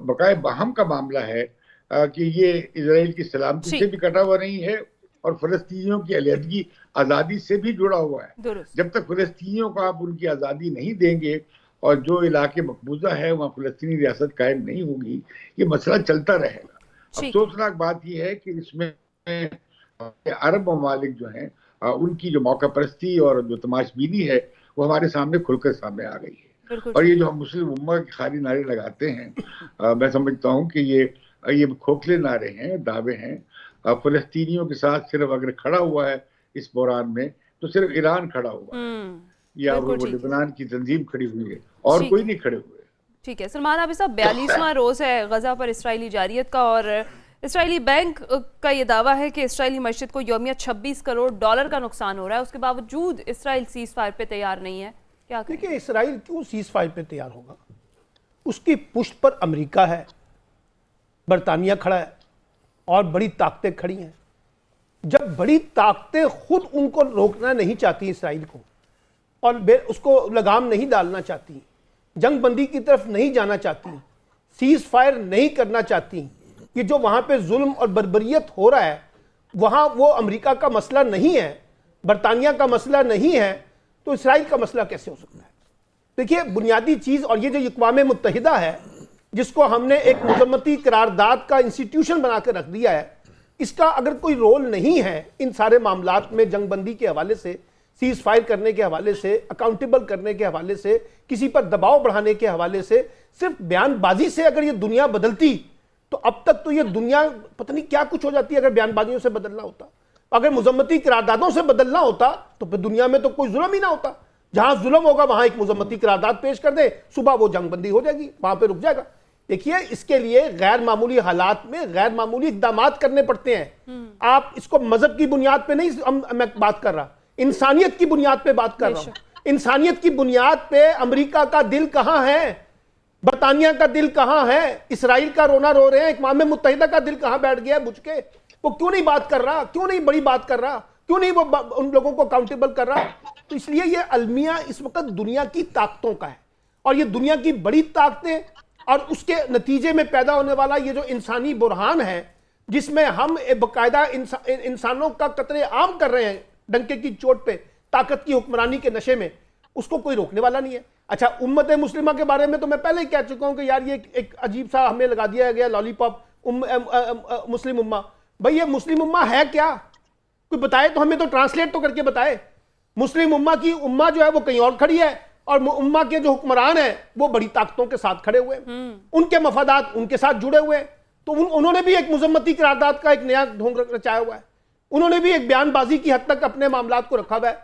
बकाए बाहम का मामला है कि ये इजराइल की सलामती से भी कटा हुआ नहीं है और फिलिस्तीनियों की अलहदगी आज़ादी से भी जुड़ा हुआ है। जब तक फिलिस्तीनियों को आप उनकी आज़ादी नहीं देंगे और जो इलाके मकबूजा है वहाँ फिलिस्तीनी रियासत कायम नहीं होगी, ये मसला चलता रहेगा। अफसोसनाक बात यह है कि इसमें अरब ममालिक जो हैं उनकी जो मौका परस्ती और जो तमाशबीनी है वो हमारे सामने खुलकर सामने आ गई है। और ये जो हम मुस्लिम उम्मा के खाली नारे लगाते हैं, मैं समझता हूँ कि ये खोखले नारे हैं, दावे हैं। फिलिस्तीनियों के साथ सिर्फ अगर खड़ा हुआ है इस बहरान में तो सिर्फ ईरान खड़ा हुआ है, या वो लेबनान की तंजीम खड़ी हुई है, और कोई नहीं खड़े हुए। ठीक है सलमान आबिद साहब, 42वां रोज है गजा पर इसराइली जारियत का, और इसराइली बैंक का ये दावा है कि इसराइली मस्जिद को यौमिया $26 करोड़ का नुकसान हो रहा है। उसके बावजूद इसराइल सीज फायर पे तैयार नहीं है। क्या देखिए, इसराइल क्यों सीज फायर पे तैयार होगा? उसकी पुष्ट पर अमेरिका है, बरतानिया खड़ा है और बड़ी ताकतें खड़ी हैं। जब बड़ी ताकतें खुद उनको रोकना नहीं चाहती इसराइल को, और उसको लगाम नहीं डालना चाहती, जंग बंदी की तरफ नहीं जाना चाहती, सीज फायर नहीं करना चाहती, ये जो वहाँ पे जुल्म और बर्बरियत हो रहा है, वहाँ वो अमेरिका का मसला नहीं है, बरतानिया का मसला नहीं है, तो इसराइल का मसला कैसे हो सकता है? देखिए, बुनियादी चीज़, और ये जो अक़वाम मुत्तहिदा है जिसको हमने एक मुज़म्मती करारदाद का इंस्टीट्यूशन बना कर रख दिया है, इसका अगर कोई रोल नहीं है इन सारे मामलात में, जंग बंदी के हवाले से, सीज फायर करने के हवाले से, अकाउंटेबल करने के हवाले से, किसी पर दबाव बढ़ाने के हवाले से, सिर्फ बयानबाजी से अगर ये दुनिया बदलती तो अब तक तो ये दुनिया पता नहीं क्या कुछ हो जाती है। अगर बयानबाजियों से बदलना होता, अगर मुज़म्मती करारदादों से बदलना होता, तो फिर दुनिया में तो कोई जुल्म ही ना होता। जहां जुल्म होगा वहां एक मुज़म्मती करारदाद पेश कर दे, सुबह वो जंगबंदी हो जाएगी, वहां पे रुक जाएगा। देखिए, इसके लिए गैर मामूली हालात में गैर मामूली इक़दामात करने पड़ते हैं। आप इसको मजहब की बुनियाद पे नहीं मैं बात कर रहा, इंसानियत की बुनियाद पे बात कर रहा हूं। इंसानियत की बुनियाद पे अमेरिका का दिल कहां है, बरतानिया का दिल कहां है, इसराइल का रोना रो रहे हैं, अक़वाम मुत्तहिदा का दिल कहां बैठ गया बुझ के? वो क्यों नहीं बात कर रहा? क्यों नहीं बड़ी बात कर रहा? क्यों नहीं वो उन लोगों को अकाउंटेबल कर रहा? तो इसलिए ये अलमिया इस वक्त दुनिया की ताकतों का है, और ये दुनिया की बड़ी ताकतें और उसके नतीजे में पैदा होने वाला ये जो इंसानी बुरहान है, जिसमें हम बाकायदा इंसानों का कत्ले आम कर रहे हैं डंके की चोट पे, ताकत की हुक्मरानी के नशे में, उसको कोई रोकने वाला नहीं है। अच्छा, उम्मत मुस्लिमा के बारे में तो मैं पहले ही कह चुका हूं कि यार ये एक अजीब सा हमें लगा दिया गया लॉलीपॉप, मुस्लिम उम्मा। भाई ये मुस्लिम उम्मा है क्या? कोई बताए तो, हमें तो ट्रांसलेट तो करके बताए। मुस्लिम उम्मा की उम्मा जो है वो कहीं और खड़ी है, और उम्मा के जो हुक्मरान हैं वो बड़ी ताकतों के साथ खड़े हुए, उनके मफादात उनके साथ जुड़े हुए। तो उन्होंने भी एक मुज़म्मती करारदाद का एक नया ढोंग रचाया हुआ है, उन्होंने भी एक बयानबाजी की हद तक अपने मामलात को रखा हुआ है।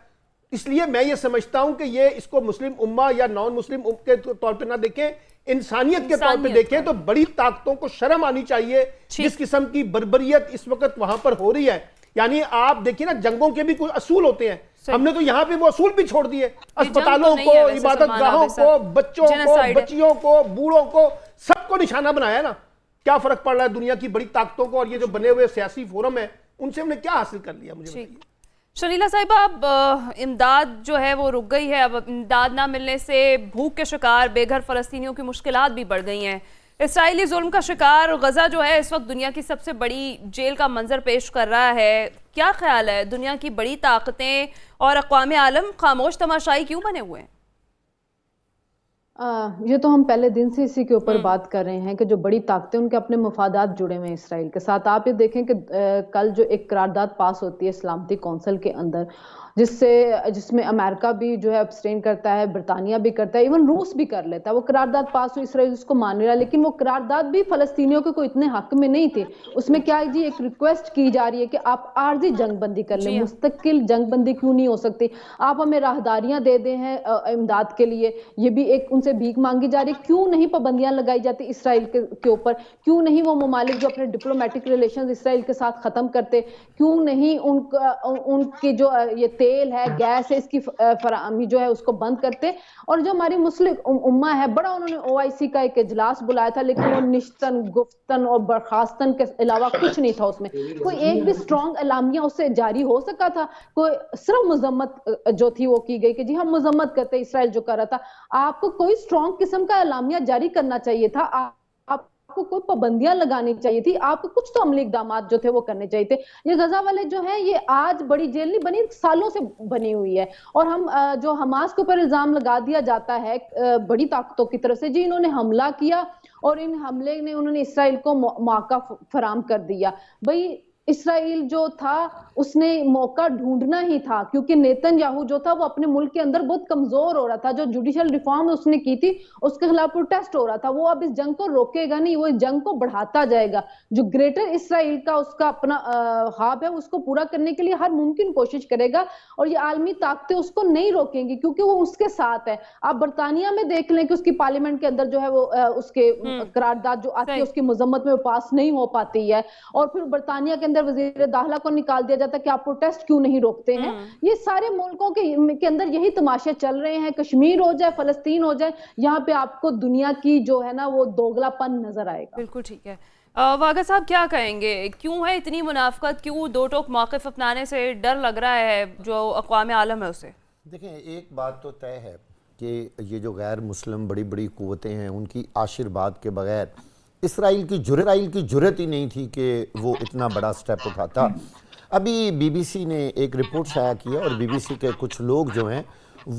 इसलिए मैं ये समझता हूं कि ये इसको मुस्लिम उम्मा या नॉन मुस्लिम के तौर पर ना देखें, इंसानियत के तौर पे देखें। तो बड़ी ताकतों को शर्म आनी चाहिए जिस किस्म की बर्बरियत इस वक्त वहां पर हो रही है। यानी आप देखिए ना, जंगों के भी कुछ असूल होते हैं, हमने तो यहाँ पे वो असूल भी छोड़ दिए। अस्पतालों को, इबादत गाहों को, बच्चों को, बच्चियों को, बूढ़ों को, सबको निशाना बनाया ना। क्या फर्क पड़ रहा है दुनिया की बड़ी ताकतों को? और ये जो बने हुए सियासी फोरम है, उनसे हमने क्या हासिल कर लिया? मुझे शलीला साहिबा, अब इमदाद जो है वो रुक गई है। अब इमदाद ना मिलने से भूख के शिकार बेघर फ़लस्तीनियों की मुश्किलात भी बढ़ गई हैं। इसराइली जुल्म का शिकार गज़ा जो है इस वक्त दुनिया की सबसे बड़ी जेल का मंजर पेश कर रहा है। क्या ख्याल है, दुनिया की बड़ी ताकतें और अक़वाम आलम खामोश तमाशाई क्यों बने हुए हैं? ये तो हम पहले दिन से इसी के ऊपर बात कर रहे हैं कि जो बड़ी ताकतें उनके अपने मफादात जुड़े हुए हैं इसराइल के साथ। आप ये देखें कि कल जो एक करारदाद पास होती है सलामती कौंसिल के अंदर, जिसमें अमेरिका भी जो है अब्सटेन करता है, बरतानिया भी करता है, इवन रूस भी कर लेता है। वो करारदाद पास हुई, इसराइल उसको मान रहा है, लेकिन वो करारदाद भी फलस्तीनियों के कोई इतने हक में नहीं थे। उसमें क्या है जी, एक रिक्वेस्ट की जा रही है कि आप आर्जी जंगबंदी कर लें, मुस्तकिल जंगबंदी क्यों नहीं हो सकती, आप हमें राहदारियां दे दें हैं इमदाद के लिए। ये भी एक उनसे भीख मांगी जा रही है। क्यों नहीं पाबंदियां लगाई जाती इसराइल के ऊपर? क्यों नहीं वो ममालिक जो अपने डिप्लोमेटिक रिलेशन इसराइल के साथ खत्म करते? क्यों नहीं उनकी जो ये तेल है, गैस है, इसकी फराहमी जो है उसको बंद करते? और जो हमारी मुस्लिम उम्मा है, बड़ा उन्होंने OIC का एक इजलास बुलाया था, लेकिन वो निश्तन, गुफ्तन और बर्खास्तन के अलावा कुछ नहीं था उसमें। कोई एक भी स्ट्रॉन्ग एलामिया उससे जारी हो सका था? कोई सिर्फ मजम्मत जो थी वो की गई कि जी हम मजम्मत करते इसराइल जो कर रहा था। आपको कोई स्ट्रॉन्ग किस्म का एलामिया जारी करना चाहिए था, आपको कोई पाबंदियां लगानी चाहिए थी, आपको कुछ तो अमली इक़दाम जो थे वो करने चाहिए थे। ये गजा वाले जो है ये आज बड़ी जेल नहीं बनी, सालों से बनी हुई है। और हम जो हमास के ऊपर इल्जाम लगा दिया जाता है बड़ी ताकतों की तरफ से, जी इन्होंने हमला किया और इन हमले ने उन्होंने इसराइल को मौका फराहम कर दिया। भाई इसराइल जो था उसने मौका ढूंढना ही था, क्योंकि नेतन्याहू जो था वो अपने मुल्क के अंदर बहुत कमजोर हो रहा था। जो जुडिशियल रिफॉर्म उसने की थी उसके खिलाफ प्रोटेस्ट हो रहा था। वो अब इस जंग को रोकेगा नहीं, वो इस जंग को बढ़ाता जाएगा। जो ग्रेटर इसराइल का उसका अपना ख्वाब है उसको पूरा करने के लिए हर मुमकिन कोशिश करेगा, और ये आलमी ताकतें उसको नहीं रोकेंगी क्योंकि वो उसके साथ है। आप बरतानिया में देख लें कि उसकी पार्लियामेंट के अंदर जो है वो उसके करारदाद जो आती है उसकी मजम्मत में पास नहीं हो पाती है, और फिर बरतानिया के अंदर वजीर दाखिला को निकाल दिया जाता है कि आप प्रोटेस्ट क्यों नहीं रोकते हैं। ये सारे मुल्कों के अंदर यही तमाशे चल रहे हैं। कश्मीर हो जाए, फलस्तीन हो जाए, यहाँ पे आपको दुनिया की जो है ना वो दोगलापन नजर आएगा। बिल्कुल ठीक है। वागा साहब क्या कहेंगे, क्यों है इतनी मुनाफकत, क्यों दो टोक मौक़िफ़ अपनाने से डर लग रहा है जो अक़वाम आलम है उसे? देखें, एक बात तो तय है कि ये जो गैर मुस्लिम बड़ी बड़ी क़ुव्वतें हैं उनकी आशीर्वाद के बगैर इसराइल की जुर्रत ही नहीं थी कि वो इतना बड़ा स्टेप उठाता। अभी BBC ने एक रिपोर्ट शाया की है और BBC के कुछ लोग जो हैं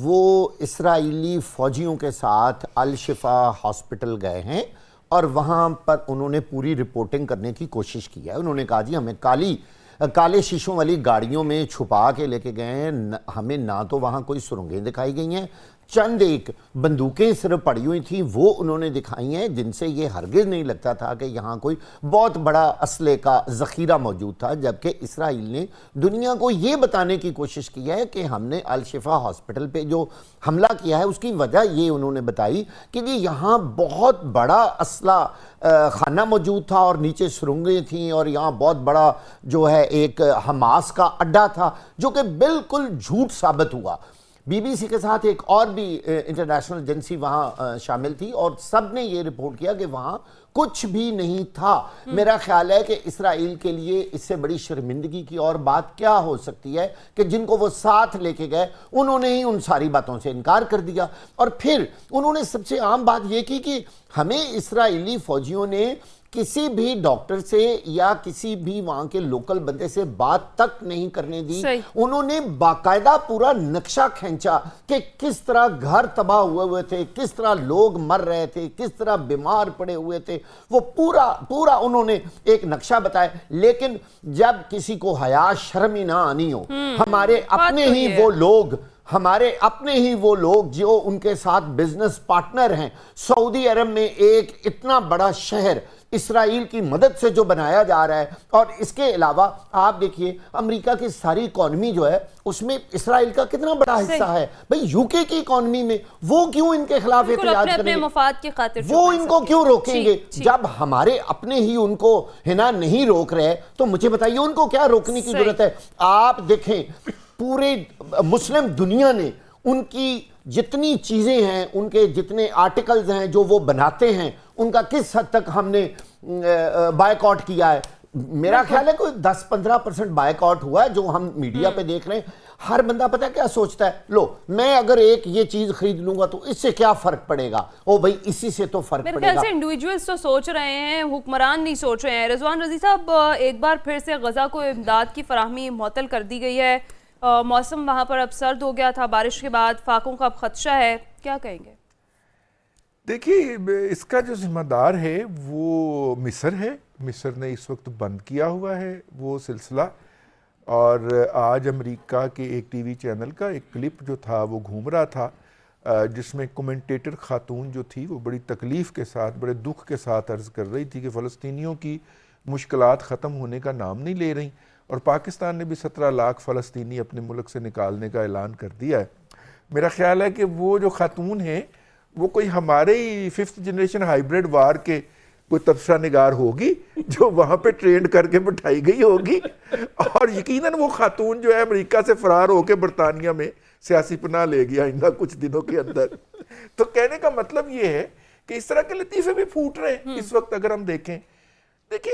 वो इसराइली फ़ौजियों के साथ अल शिफा हॉस्पिटल गए हैं और वहाँ पर उन्होंने पूरी रिपोर्टिंग करने की कोशिश की है। उन्होंने कहा जी हमें काले शीशों वाली गाड़ियों में छुपा के लेके गए हैं, हमें ना तो वहाँ कोई सुरंगें दिखाई गई हैं, चंद एक बंदूकें सिर्फ पड़ी हुई थी वो उन्होंने दिखाई हैं, जिनसे ये हरगिज़ नहीं लगता था कि यहाँ कोई बहुत बड़ा असले का ज़ख़ीरा मौजूद था। जबकि इसराइल ने दुनिया को ये बताने की कोशिश की है कि हमने अल शिफा हॉस्पिटल पे जो हमला किया है उसकी वजह ये उन्होंने बताई कि जी यहाँ बहुत बड़ा असला खाना मौजूद था और नीचे सुरंगें थीं और यहाँ बहुत बड़ा जो है एक हमास का अड्डा था, जो कि बिल्कुल झूठ साबित हुआ। BBC के साथ एक और भी इंटरनेशनल एजेंसी वहाँ शामिल थी और सब ने ये रिपोर्ट किया कि वहाँ कुछ भी नहीं था। मेरा ख्याल है कि इसराइल के लिए इससे बड़ी शर्मिंदगी की और बात क्या हो सकती है कि जिनको वो साथ लेके गए उन्होंने ही उन सारी बातों से इनकार कर दिया। और फिर उन्होंने सबसे आम बात ये की कि हमें इसराइली फ़ौजियों ने किसी भी डॉक्टर से या किसी भी वहाँ के लोकल बंदे से बात तक नहीं करने दी। उन्होंने बाकायदा पूरा नक्शा खींचा कि किस तरह घर तबाह हुए थे, किस तरह लोग मर रहे थे, किस तरह बीमार पड़े हुए थे, वो पूरा उन्होंने एक नक्शा बताया। लेकिन जब किसी को हया शर्म ही ना आनी हो, हमारे अपने ही वो लोग जो उनके साथ बिजनेस पार्टनर हैं, सऊदी अरब में एक इतना बड़ा शहर इसराइल की मदद से जो बनाया जा रहा है, और इसके अलावा आप देखिए अमेरिका की सारी इकॉनमी जो है उसमें इसराइल का कितना बड़ा हिस्सा है। भाई यूके की इकॉनमी में वो क्यों इनके खिलाफ एहतिजाज करेंगे, मफाद की खातिर वो इनको क्यों रोकेंगे? जब हमारे अपने ही उनको है ना नहीं रोक रहे, तो मुझे बताइए उनको क्या रोकने की जरूरत है? आप देखें पूरे मुस्लिम दुनिया ने उनकी जितनी चीज़ें हैं, उनके जितने आर्टिकल्स हैं जो वो बनाते हैं, उनका किस हद तक हमने बायकॉट किया है। میرا خیال ہے کوئی 10-15% بائک آؤٹ ہوا ہے جو ہم میڈیا پہ دیکھ رہے ہیں. ہر بندہ پتہ کیا سوچتا ہے, لو میں اگر ایک یہ چیز خرید لوں گا تو اس سے کیا فرق پڑے گا, او بھائی اسی سے تو فرق میرے پڑے خیال گا. سے انڈیویجولز تو سوچ رہے ہیں, حکمران نہیں سوچ رہے ہیں. رضوان رضی صاحب, ایک بار پھر سے غزہ کو امداد کی فراہمی معطل کر دی گئی ہے. موسم وہاں پر اب سرد ہو گیا تھا بارش کے بعد, فاقوں کا اب خدشہ ہے, کیا کہیں گے؟ دیکھیے اس کا جو ذمہ دار ہے وہ مصر ہے. مصر نے اس وقت بند کیا ہوا ہے وہ سلسلہ, اور آج امریکہ کے ایک ٹی وی چینل کا ایک کلپ جو تھا وہ گھوم رہا تھا جس میں کومنٹیٹر خاتون جو تھی وہ بڑی تکلیف کے ساتھ, بڑے دکھ کے ساتھ عرض کر رہی تھی کہ فلسطینیوں کی مشکلات ختم ہونے کا نام نہیں لے رہی, اور پاکستان نے بھی 17 لاکھ فلسطینی اپنے ملک سے نکالنے کا اعلان کر دیا ہے. میرا خیال ہے کہ وہ جو خاتون ہیں وہ کوئی ہمارے ہی 5th جنریشن ہائیبریڈ وار کے کوئی تبصرہ نگار ہوگی جو وہاں پہ ٹرینڈ کر کے بٹھائی گئی ہوگی, اور یقیناً وہ خاتون جو ہے امریکہ سے فرار ہو کے برطانیہ میں سیاسی پناہ لے گیا آئندہ کچھ دنوں کے اندر. تو کہنے کا مطلب یہ ہے کہ اس طرح کے لطیفے بھی پھوٹ رہے ہیں اس وقت. اگر ہم دیکھیں, دیکھیں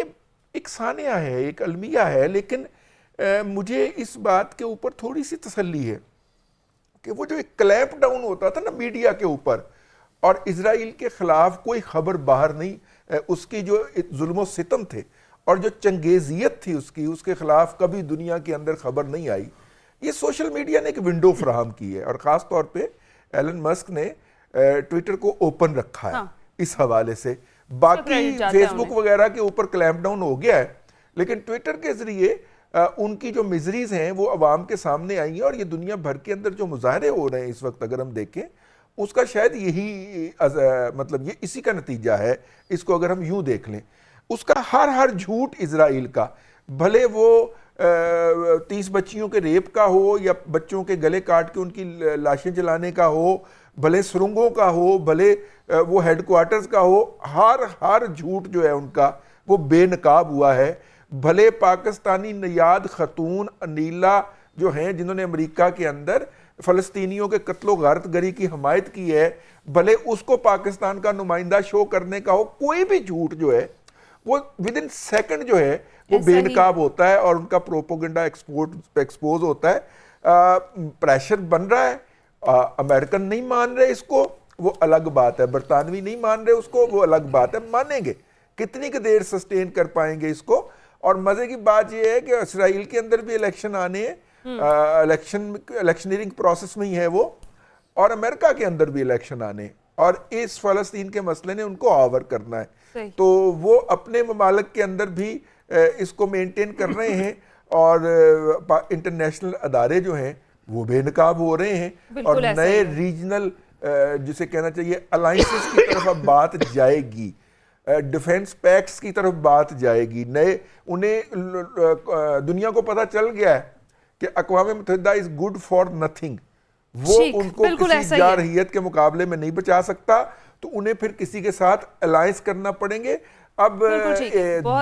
ایک ثانیہ ہے, ایک المیہ ہے, لیکن مجھے اس بات کے اوپر تھوڑی سی تسلی ہے کہ وہ جو ایک کلیمپ ڈاؤن ہوتا تھا نا میڈیا کے اوپر, اور اسرائیل کے خلاف کوئی خبر باہر نہیں, اس کی جو ظلم و ستم تھے اور جو چنگیزیت تھی اس کے خلاف کبھی دنیا کے اندر خبر نہیں آئی. یہ سوشل میڈیا نے ایک ونڈو فراہم کی ہے, اور خاص طور پہ ایلن مسک نے ٹویٹر کو اوپن رکھا ہے اس حوالے سے. باقی فیس بک وغیرہ کے اوپر کلیمپ ڈاؤن ہو گیا ہے, لیکن ٹویٹر کے ذریعے ان کی جو مزریز ہیں وہ عوام کے سامنے آئی ہیں, اور یہ دنیا بھر کے اندر جو مظاہرے ہو رہے ہیں اس وقت اگر ہم دیکھیں اس کا شاید یہی مطلب یہ اسی کا نتیجہ ہے. اس کو اگر ہم یوں دیکھ لیں, اس کا ہر جھوٹ اسرائیل کا, بھلے وہ 30 بچیوں کے ریپ کا ہو یا بچوں کے گلے کاٹ کے ان کی لاشیں جلانے کا ہو, بھلے سرنگوں کا ہو, بھلے وہ ہیڈ کوارٹرز کا ہو, ہر جھوٹ جو ہے ان کا وہ بے نقاب ہوا ہے. بھلے پاکستانی نیاد خاتون انیلا جو ہیں جنہوں نے امریکہ کے اندر فلسطینیوں کے قتل و غارت گری کی حمایت کی ہے, بھلے اس کو پاکستان کا نمائندہ شو کرنے کا ہو, کوئی بھی جھوٹ جو ہے وہ ود ان سیکنڈ جو ہے وہ بے نقاب ہوتا ہے اور ان کا پروپوگنڈا ایکسپوز ہوتا ہے. پریشر بن رہا ہے, امریکن نہیں مان رہے اس کو, وہ الگ بات ہے, برطانوی نہیں مان رہے اس کو, وہ الگ بات ہے, مانیں گے کتنی کی دیر سسٹین کر پائیں گے اس کو. اور مزے کی بات یہ ہے کہ اسرائیل کے اندر بھی الیکشن آنے ہیں, الیکشنیرنگ پروسیس میں ہی ہے وہ, اور امریکہ کے اندر بھی الیکشن آنے, اور اس فلسطین کے مسئلے نے ان کو آور کرنا ہے. تو وہ اپنے ممالک کے اندر بھی اس کو مینٹین کر رہے ہیں, اور انٹرنیشنل ادارے جو ہیں وہ بے نقاب ہو رہے ہیں, اور نئے ریجنل جسے کہنا چاہیے الائنسز کی طرف اب بات جائے گی, ڈیفنس پیکٹس کی طرف بات جائے گی. نئے انہیں دنیا کو پتہ چل گیا ہے کہ اقوام متحدہ از گڈ فار نتھنگ, وہ ان کو کسی جارحیت کے مقابلے میں نہیں بچا سکتا, تو انہیں پھر کسی کے ساتھ الائنس کرنا پڑیں گے. اب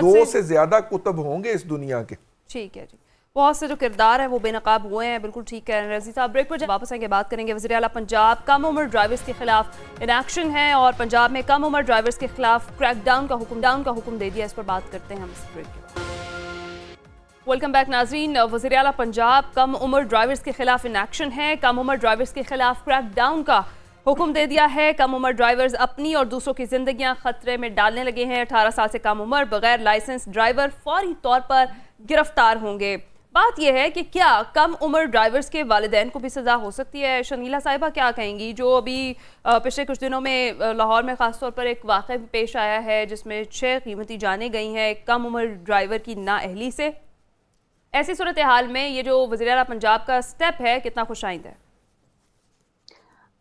2 سے زیادہ قطب ہوں گے اس دنیا کے. ٹھیک ہے جی, بہت سے جو کردار ہیں وہ بے نقاب ہوئے ہیں, بالکل ٹھیک ہے. رضی صاحب بریک پر جب واپس آئیں گے بات کریں گے. وزیر اعلیٰ پنجاب کم عمر ڈرائیورز کے خلاف ان ایکشن ہے, اور پنجاب میں کم عمر ڈرائیورز کے خلاف کریک ڈاؤن کا حکم دے دیا, اس پر بات کرتے ہیں ہم اس بریک کے بعد. ویلکم بیک ناظرین. وزیر اعلیٰ پنجاب کم عمر ڈرائیورز کے خلاف ان ایکشن ہے, کم عمر ڈرائیورز کے خلاف کریک ڈاؤن کا حکم دے دیا ہے. کم عمر ڈرائیورز اپنی اور دوسروں کی زندگیاں خطرے میں ڈالنے لگے ہیں. 18 سال سے کم عمر بغیر لائسنس ڈرائیور فوری طور پر گرفتار ہوں گے. بات یہ ہے کہ کیا کم عمر ڈرائیورز کے والدین کو بھی سزا ہو سکتی ہے؟ شنیلا صاحبہ کیا کہیں گی؟ جو ابھی پچھلے کچھ دنوں میں لاہور میں خاص طور پر ایک واقعہ پیش آیا ہے جس میں 6 قیمتی جانیں گئی ہیں ایک کم عمر ڈرائیور کی نااہلی سے. ایسی صورتحال میں یہ جو وزیر اعلیٰ پنجاب کا سٹیپ ہے کتنا خوش آئند ہے؟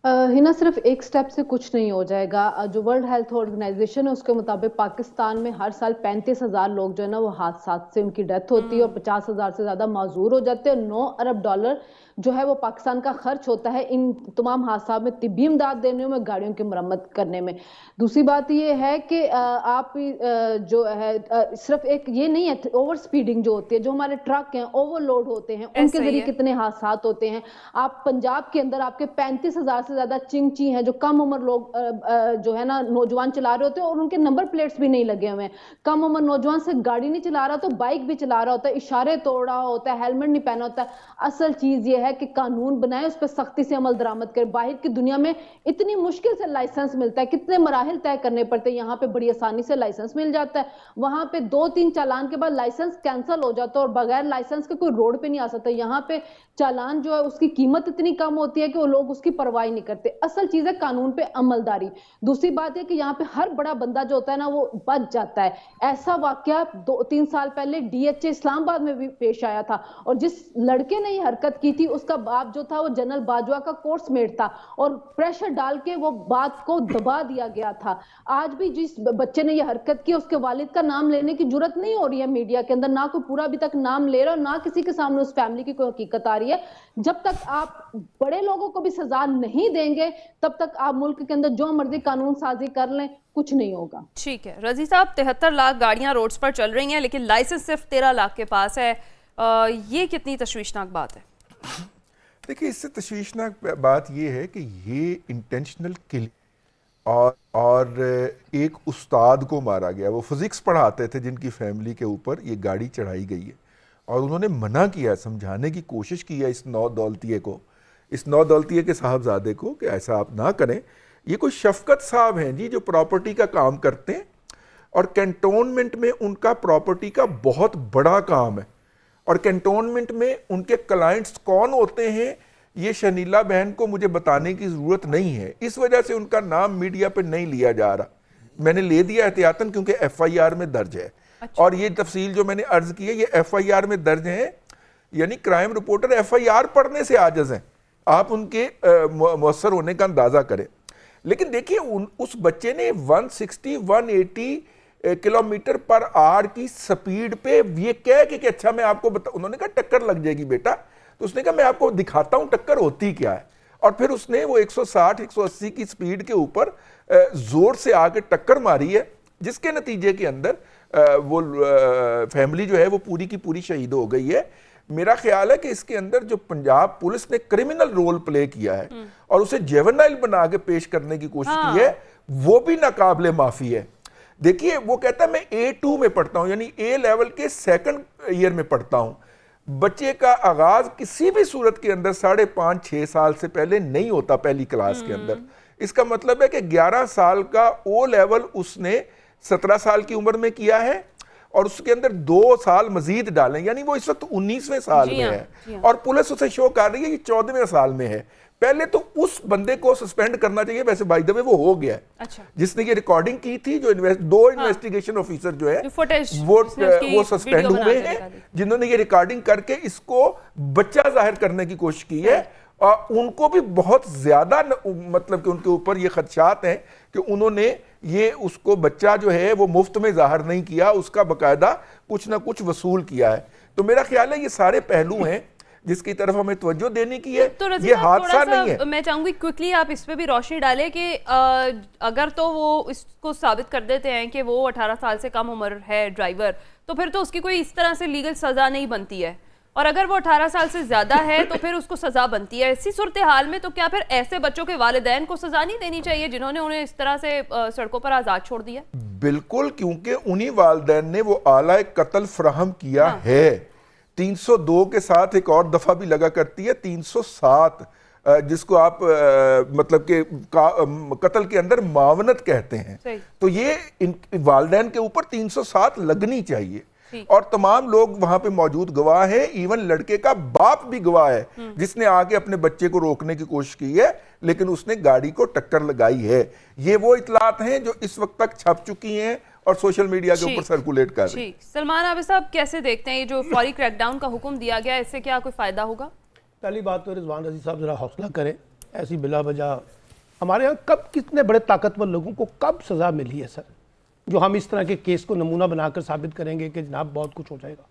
ہنا صرف ایک سٹیپ سے کچھ نہیں ہو جائے گا. جو ورلڈ ہیلتھ آرگنائزیشن ہے اس کے مطابق پاکستان میں ہر سال 35,000 لوگ جو ہے نا وہ حادثات سے ان کی ڈیتھ ہوتی ہے, اور 50,000 سے زیادہ معذور ہو جاتے ہیں. 9 ارب ڈالر جو ہے وہ پاکستان کا خرچ ہوتا ہے ان تمام حادثات میں طبی امداد دینے میں, گاڑیوں کی مرمت کرنے میں. دوسری بات یہ ہے کہ آپ جو ہے صرف ایک یہ نہیں ہے اوور سپیڈنگ جو ہوتی ہے, جو ہمارے ٹرک ہیں اوور لوڈ ہوتے ہیں ان کے ذریعے کتنے حادثات ہوتے ہیں. آپ پنجاب کے اندر آپ کے 35,000 سے ज्यादा चिंगची हैं, जो कम उम्र लोग जो है ना नौजवान चला रहे होते हैं और उनके नंबर प्लेट्स भी नहीं लगे हुए हैं। कम उम्र नौजवान से गाड़ी नहीं चला रहा तो बाइक भी चला रहा होता है, इशारे तोड़ रहा होता है, हेलमेट नहीं पहना होता है। असल चीज ये है कि कानून बनाए, उस पर सख्ती से अमल दरामद करे। बाहर की दुनिया में इतनी मुश्किल से लाइसेंस मिलता है, कितने मराहिल तय करने पड़ते हैं, यहाँ पे बड़ी आसानी से लाइसेंस मिल जाता है। वहां पे 2-3 चालान के बाद लाइसेंस कैंसिल हो जाता है और बगैर लाइसेंस के कोई रोड पे नहीं आ सकता। यहाँ पे चालान जो है उसकी कीमत इतनी कम होती है कि वो लोग उसकी परवाह नहीं करते। असल चीज है कानून पे अमलदारी। दूसरी बात है कि यहाँ पे हर बड़ा बंदा जो होता है ना वो बच जाता है। ऐसा वाकया 2-3 साल पहले DHA इस्लामाबाद में भी पेश आया था और जिस लड़के ने ये हरकत की थी उसका बाप जो था वो जनरल बाजवा का कोर्समेट था और प्रेशर डाल के वो बात को दबा दिया गया था। आज भी जिस बच्चे ने ये हरकत की उसके वालिद का नाम लेने की जुर्रत नहीं हो रही है मीडिया के अंदर, ना कोई पूरा अभी तक नाम ले रहा और ना किसी के सामने उस फैमिली की कोई हकीकत आ रही है। जब तक आप बड़े लोगों को भी सजा नहीं देंगे तब तक आप मुल्क के अंदर जो मर्जी कानून साजी कर लें कुछ नहीं होगा। ठीक है रजी साहब, 73 लाख गाड़ियां रोड्स पर चल रही हैं लेकिन लाइसेंस सिर्फ 13 लाख के पास है, ये कितनी तशवीशनाक बात है? देखिए, इससे तशवीशनाक बात ये है कि ये इंटेंशनल किल और एक उस्ताद को मारा गया। वो फिजिक्स पढ़ाते थे जिनकी फैमिली के ऊपर ये गाड़ी चढ़ाई गई है और उन्होंने मना किया, समझाने की कोशिश की है इस नौ दौलतिये के साहबजादे को कि ऐसा आप ना करें। ये कोई शफकत साहब हैं जी जो प्रॉपर्टी का काम करते हैं और कैंटोनमेंट में उनका प्रॉपर्टी का बहुत बड़ा काम है और कैंटोनमेंट में उनके क्लाइंट्स कौन होते हैं ये शनीला बहन को मुझे बताने की ज़रूरत नहीं है। इस वजह से उनका नाम मीडिया पे नहीं लिया जा रहा। मैंने ले दिया एहतियातन क्योंकि FIR में दर्ज है। अच्छा। और ये तफसील जो मैंने अर्ज की है ये FIR में दर्ज है, यानी क्राइम रिपोर्टर FIR पढ़ने से आजिज़ हैं, आप उनके मुअस्सर होने का अंदाज़ा करें। लेकिन देखिए उस बच्चे ने 160-180 किलोमीटर पर आवर की स्पीड पे ये कह कि अच्छा मैं आपको उन्होंने कहा टक्कर लग जाएगी बेटा, तो उसने कहा मैं आपको दिखाता हूं टक्कर होती क्या है। और फिर उसने वो 160-180 की स्पीड के ऊपर जोर से आके टक्कर मारी है, जिसके नतीजे के अंदर वो फैमिली जो है वो पूरी की पूरी शहीद हो गई है। मेरा ख्याल है कि इसके अंदर जो पंजाब पुलिस ने क्रिमिनल रोल प्ले किया है और उसे जेवनाइल बना के पेश करने की कोशिश की है, वो भी नाकाबिले माफी है। देखिए वो कहता है मैं A2 में पढ़ता हूं, यानी A लेवल के 2nd ईयर में पढ़ता हूं। बच्चे का आगाज किसी भी सूरत के अंदर 5.5-6 साल से पहले नहीं होता पहली क्लास के अंदर। इसका मतलब है कि 11 साल का O लेवल उसने 17 साल की उम्र में किया है और उसके अंदर 2 साल मजीद डालें, यानी वो इस वक्त 19वें साल में है और पुलिस उसे शो कर रही है कि 14वें साल में है। पहले तो उस बंदे को सस्पेंड करना चाहिए, वैसे बाय द वे वो हो गया है। अच्छा। जिसने ये रिकॉर्डिंग की थी, जो 2 इन्वेस्टिगेशन ऑफिसर जो है वो सस्पेंड हुए हैं, जिन्होंने ये रिकॉर्डिंग करके इसको बच्चा जाहिर करने की कोशिश की है। और उनको भी बहुत ज्यादा मतलब कि उनके ऊपर ये खदशात हैं कि उन्होंने ये उसको बच्चा जो है वो मुफ्त में जाहिर नहीं किया, उसका बकायदा कुछ ना कुछ वसूल किया है। तो मेरा ख्याल है ये सारे पहलू हैं जिसकी तरफ हमें तवज्जो देने की है। तो ये हादसा नहीं है। मैं चाहूंगी क्विकली आप इस पे भी रोशनी डालें कि अगर तो वो इसको साबित कर देते हैं कि वो 18 साल से कम उम्र है ड्राइवर, तो फिर तो उसकी कोई इस तरह से लीगल सजा नहीं बनती है, और अगर वो 18 साल से ज्यादा है तो फिर उसको सजा बनती है। इसी सूरत हाल में तो क्या फिर ऐसे बच्चों के वालिदैन को सजा नहीं देनी चाहिए जिन्होंने उन्हें इस तरह से सड़कों पर आजाद छोड़ दिया? बिल्कुल, क्योंकि उन्हीं वालिदैन ने वो आला कत्ल फराहम किया है। 302 के साथ एक और दफा भी लगा करती है 307, जिसको आप मतलब के कत्ल के अंदर मावनत कहते हैं। तो ये वालिदैन के ऊपर 307 लगनी चाहिए और तमाम लोग वहां पे मौजूद गवाह हैं, इवन लड़के का बाप भी गवाह है जिसने आके अपने बच्चे को रोकने की कोशिश की है, लेकिन उसने गाड़ी को टक्कर लगाई है। ये वो इतलात हैं जो इस वक्त तक छप चुकी हैं और सोशल मीडिया के ऊपर सर्कुलेट कर रही हैं। सलमान आबिद साहब कैसे देखते हैं ये जो फौरी क्रैकडाउन का हुक्म दिया गया, इससे क्या कोई फायदा होगा? पहली बात तो रिजवान रजी साहब जरा हौसला करें, ऐसी बिला वजह हमारे यहाँ कब कितने बड़े ताकतवर लोगों को कब सजा मिली है सर, जो हम इस तरह के केस को नमूना बनाकर साबित करेंगे कि जनाब बहुत कुछ हो जाएगा।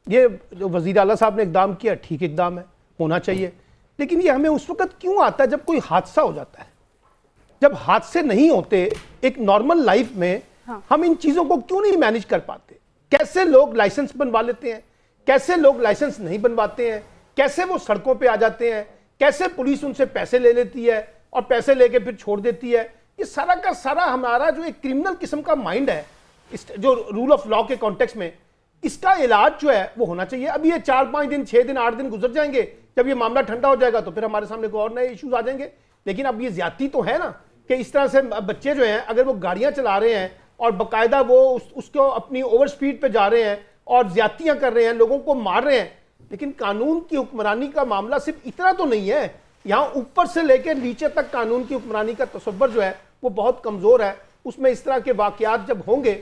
ये जो वज़ीर आला साहब ने इक़दाम किया ठीक इक़दाम है, होना चाहिए, लेकिन ये हमें उस वक्त क्यों आता है जब कोई हादसा हो जाता है? जब हादसे नहीं होते एक नॉर्मल लाइफ में हम इन चीज़ों को क्यों नहीं मैनेज कर पाते? कैसे लोग लाइसेंस बनवा लेते हैं, कैसे लोग लाइसेंस नहीं बनवाते हैं, कैसे वो सड़कों पे आ जाते हैं, कैसे पुलिस उनसे पैसे ले लेती है, और पैसे लेके फिर छोड़ देती है। ये सारा का सारा हमारा जो एक क्रिमिनल किस्म का माइंड है, जो रूल ऑफ लॉ के कॉन्टेक्स्ट में, इसका इलाज जो है वो होना चाहिए। अभी ये 4-5 दिन, 6 दिन, 8 दिन गुजर जाएंगे, जब ये मामला ठंडा हो जाएगा तो फिर हमारे सामने कोई और नए इश्यूज आ जाएंगे। लेकिन अब ये ज्यादती तो है ना कि इस तरह से बच्चे जो हैं अगर वो गाड़ियां चला रहे हैं और बाकायदा वो उसको अपनी ओवर स्पीड पे जा रहे हैं और ज्यादतियां कर रहे हैं, लोगों को मार रहे हैं, लेकिन कानून की हुक्मरानी का मामला सिर्फ इतना तो नहीं है। यहाँ ऊपर से लेकर नीचे तक कानून की हुक्मरानी का तसव्वुर जो है वो बहुत कमजोर है। उसमें इस तरह के वाकयात जब होंगे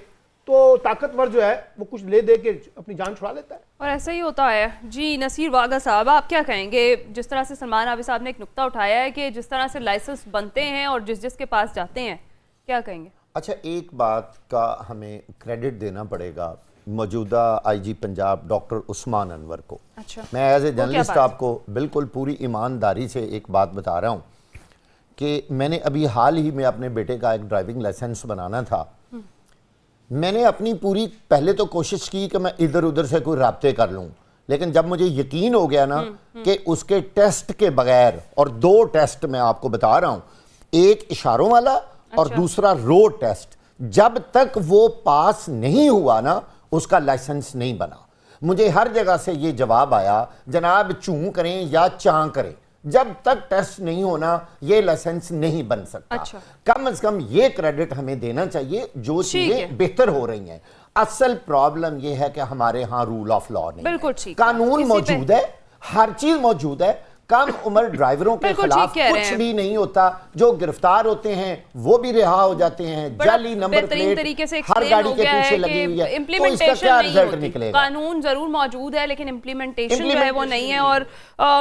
तो ताकतवर जो है वो कुछ ले दे के अपनी जान छुड़ा लेता है, और ऐसा ही होता है। जी नसीर वागा साहब, आप क्या कहेंगे? जिस तरह से सलमान आबिद साहब ने एक नुक्ता उठाया है कि जिस तरह से लाइसेंस बनते हैं और जिसके पास जाते हैं, क्या कहेंगे? अच्छा, एक बात का हमें क्रेडिट देना पड़ेगा मौजूदा आईजी पंजाब डॉक्टर उस्मान अनवर को। अच्छा, मैं एज ए जर्नलिस्ट आपको बिल्कुल पूरी ईमानदारी से एक बात बता रहा हूँ कि मैंने अभी हाल ही में अपने बेटे का एक ड्राइविंग लाइसेंस बनाना था। मैंने अपनी पूरी पहले तो कोशिश की कि मैं इधर उधर से कोई राब्ते कर लूँ, लेकिन जब मुझे यकीन हो गया ना कि उसके टेस्ट के बगैर, और 2 टेस्ट मैं आपको बता रहा हूँ, एक इशारों वाला और दूसरा रोड टेस्ट, जब तक वो पास नहीं हुआ ना उसका लाइसेंस नहीं बना। मुझे हर जगह से ये जवाब आया, जनाब चूं करें या चां करें, जब तक टेस्ट नहीं होना ये लाइसेंस नहीं बन सकता। अच्छा। कम से कम ये क्रेडिट हमें देना चाहिए जो चीजें बेहतर हो रही हैं। असल प्रॉब्लम ये है कि हमारे यहाँ रूल ऑफ लॉ नहीं, बिल्कुल ठीक, कानून मौजूद है, हर चीज मौजूद है, कम उम्र ड्राइवरों के खिलाफ कुछ भी नहीं होता, जो गिरफ्तार होते हैं वो भी रिहा हो जाते हैं, जाली नंबर प्लेट हर गाड़ी के पीछे लगी हुई है, तो इसका क्या रिजल्ट निकलेगा? कानून जरूर मौजूद है लेकिन इम्प्लीमेंटेशन जो है वो नहीं है। और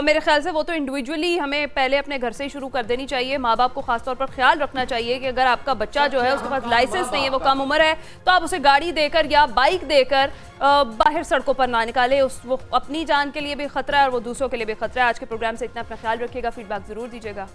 मेरे ख्याल से वो तो इंडिविजुअली हमें पहले अपने घर से ही शुरू कर देनी चाहिए। माँ बाप को खासतौर पर ख्याल रखना चाहिए कि अगर आपका बच्चा जो है उसके पास लाइसेंस नहीं है, वो कम उम्र है, तो आप उसे गाड़ी देकर या बाइक देकर बाहर सड़कों पर ना निकाले। वो अपनी जान के लिए भी खतरा है और वो दूसरों के लिए भी खतरा है। आज के प्रोग्राम से इतना अपना ख्याल रखिएगा, फीडबैक जरूर दीजिएगा।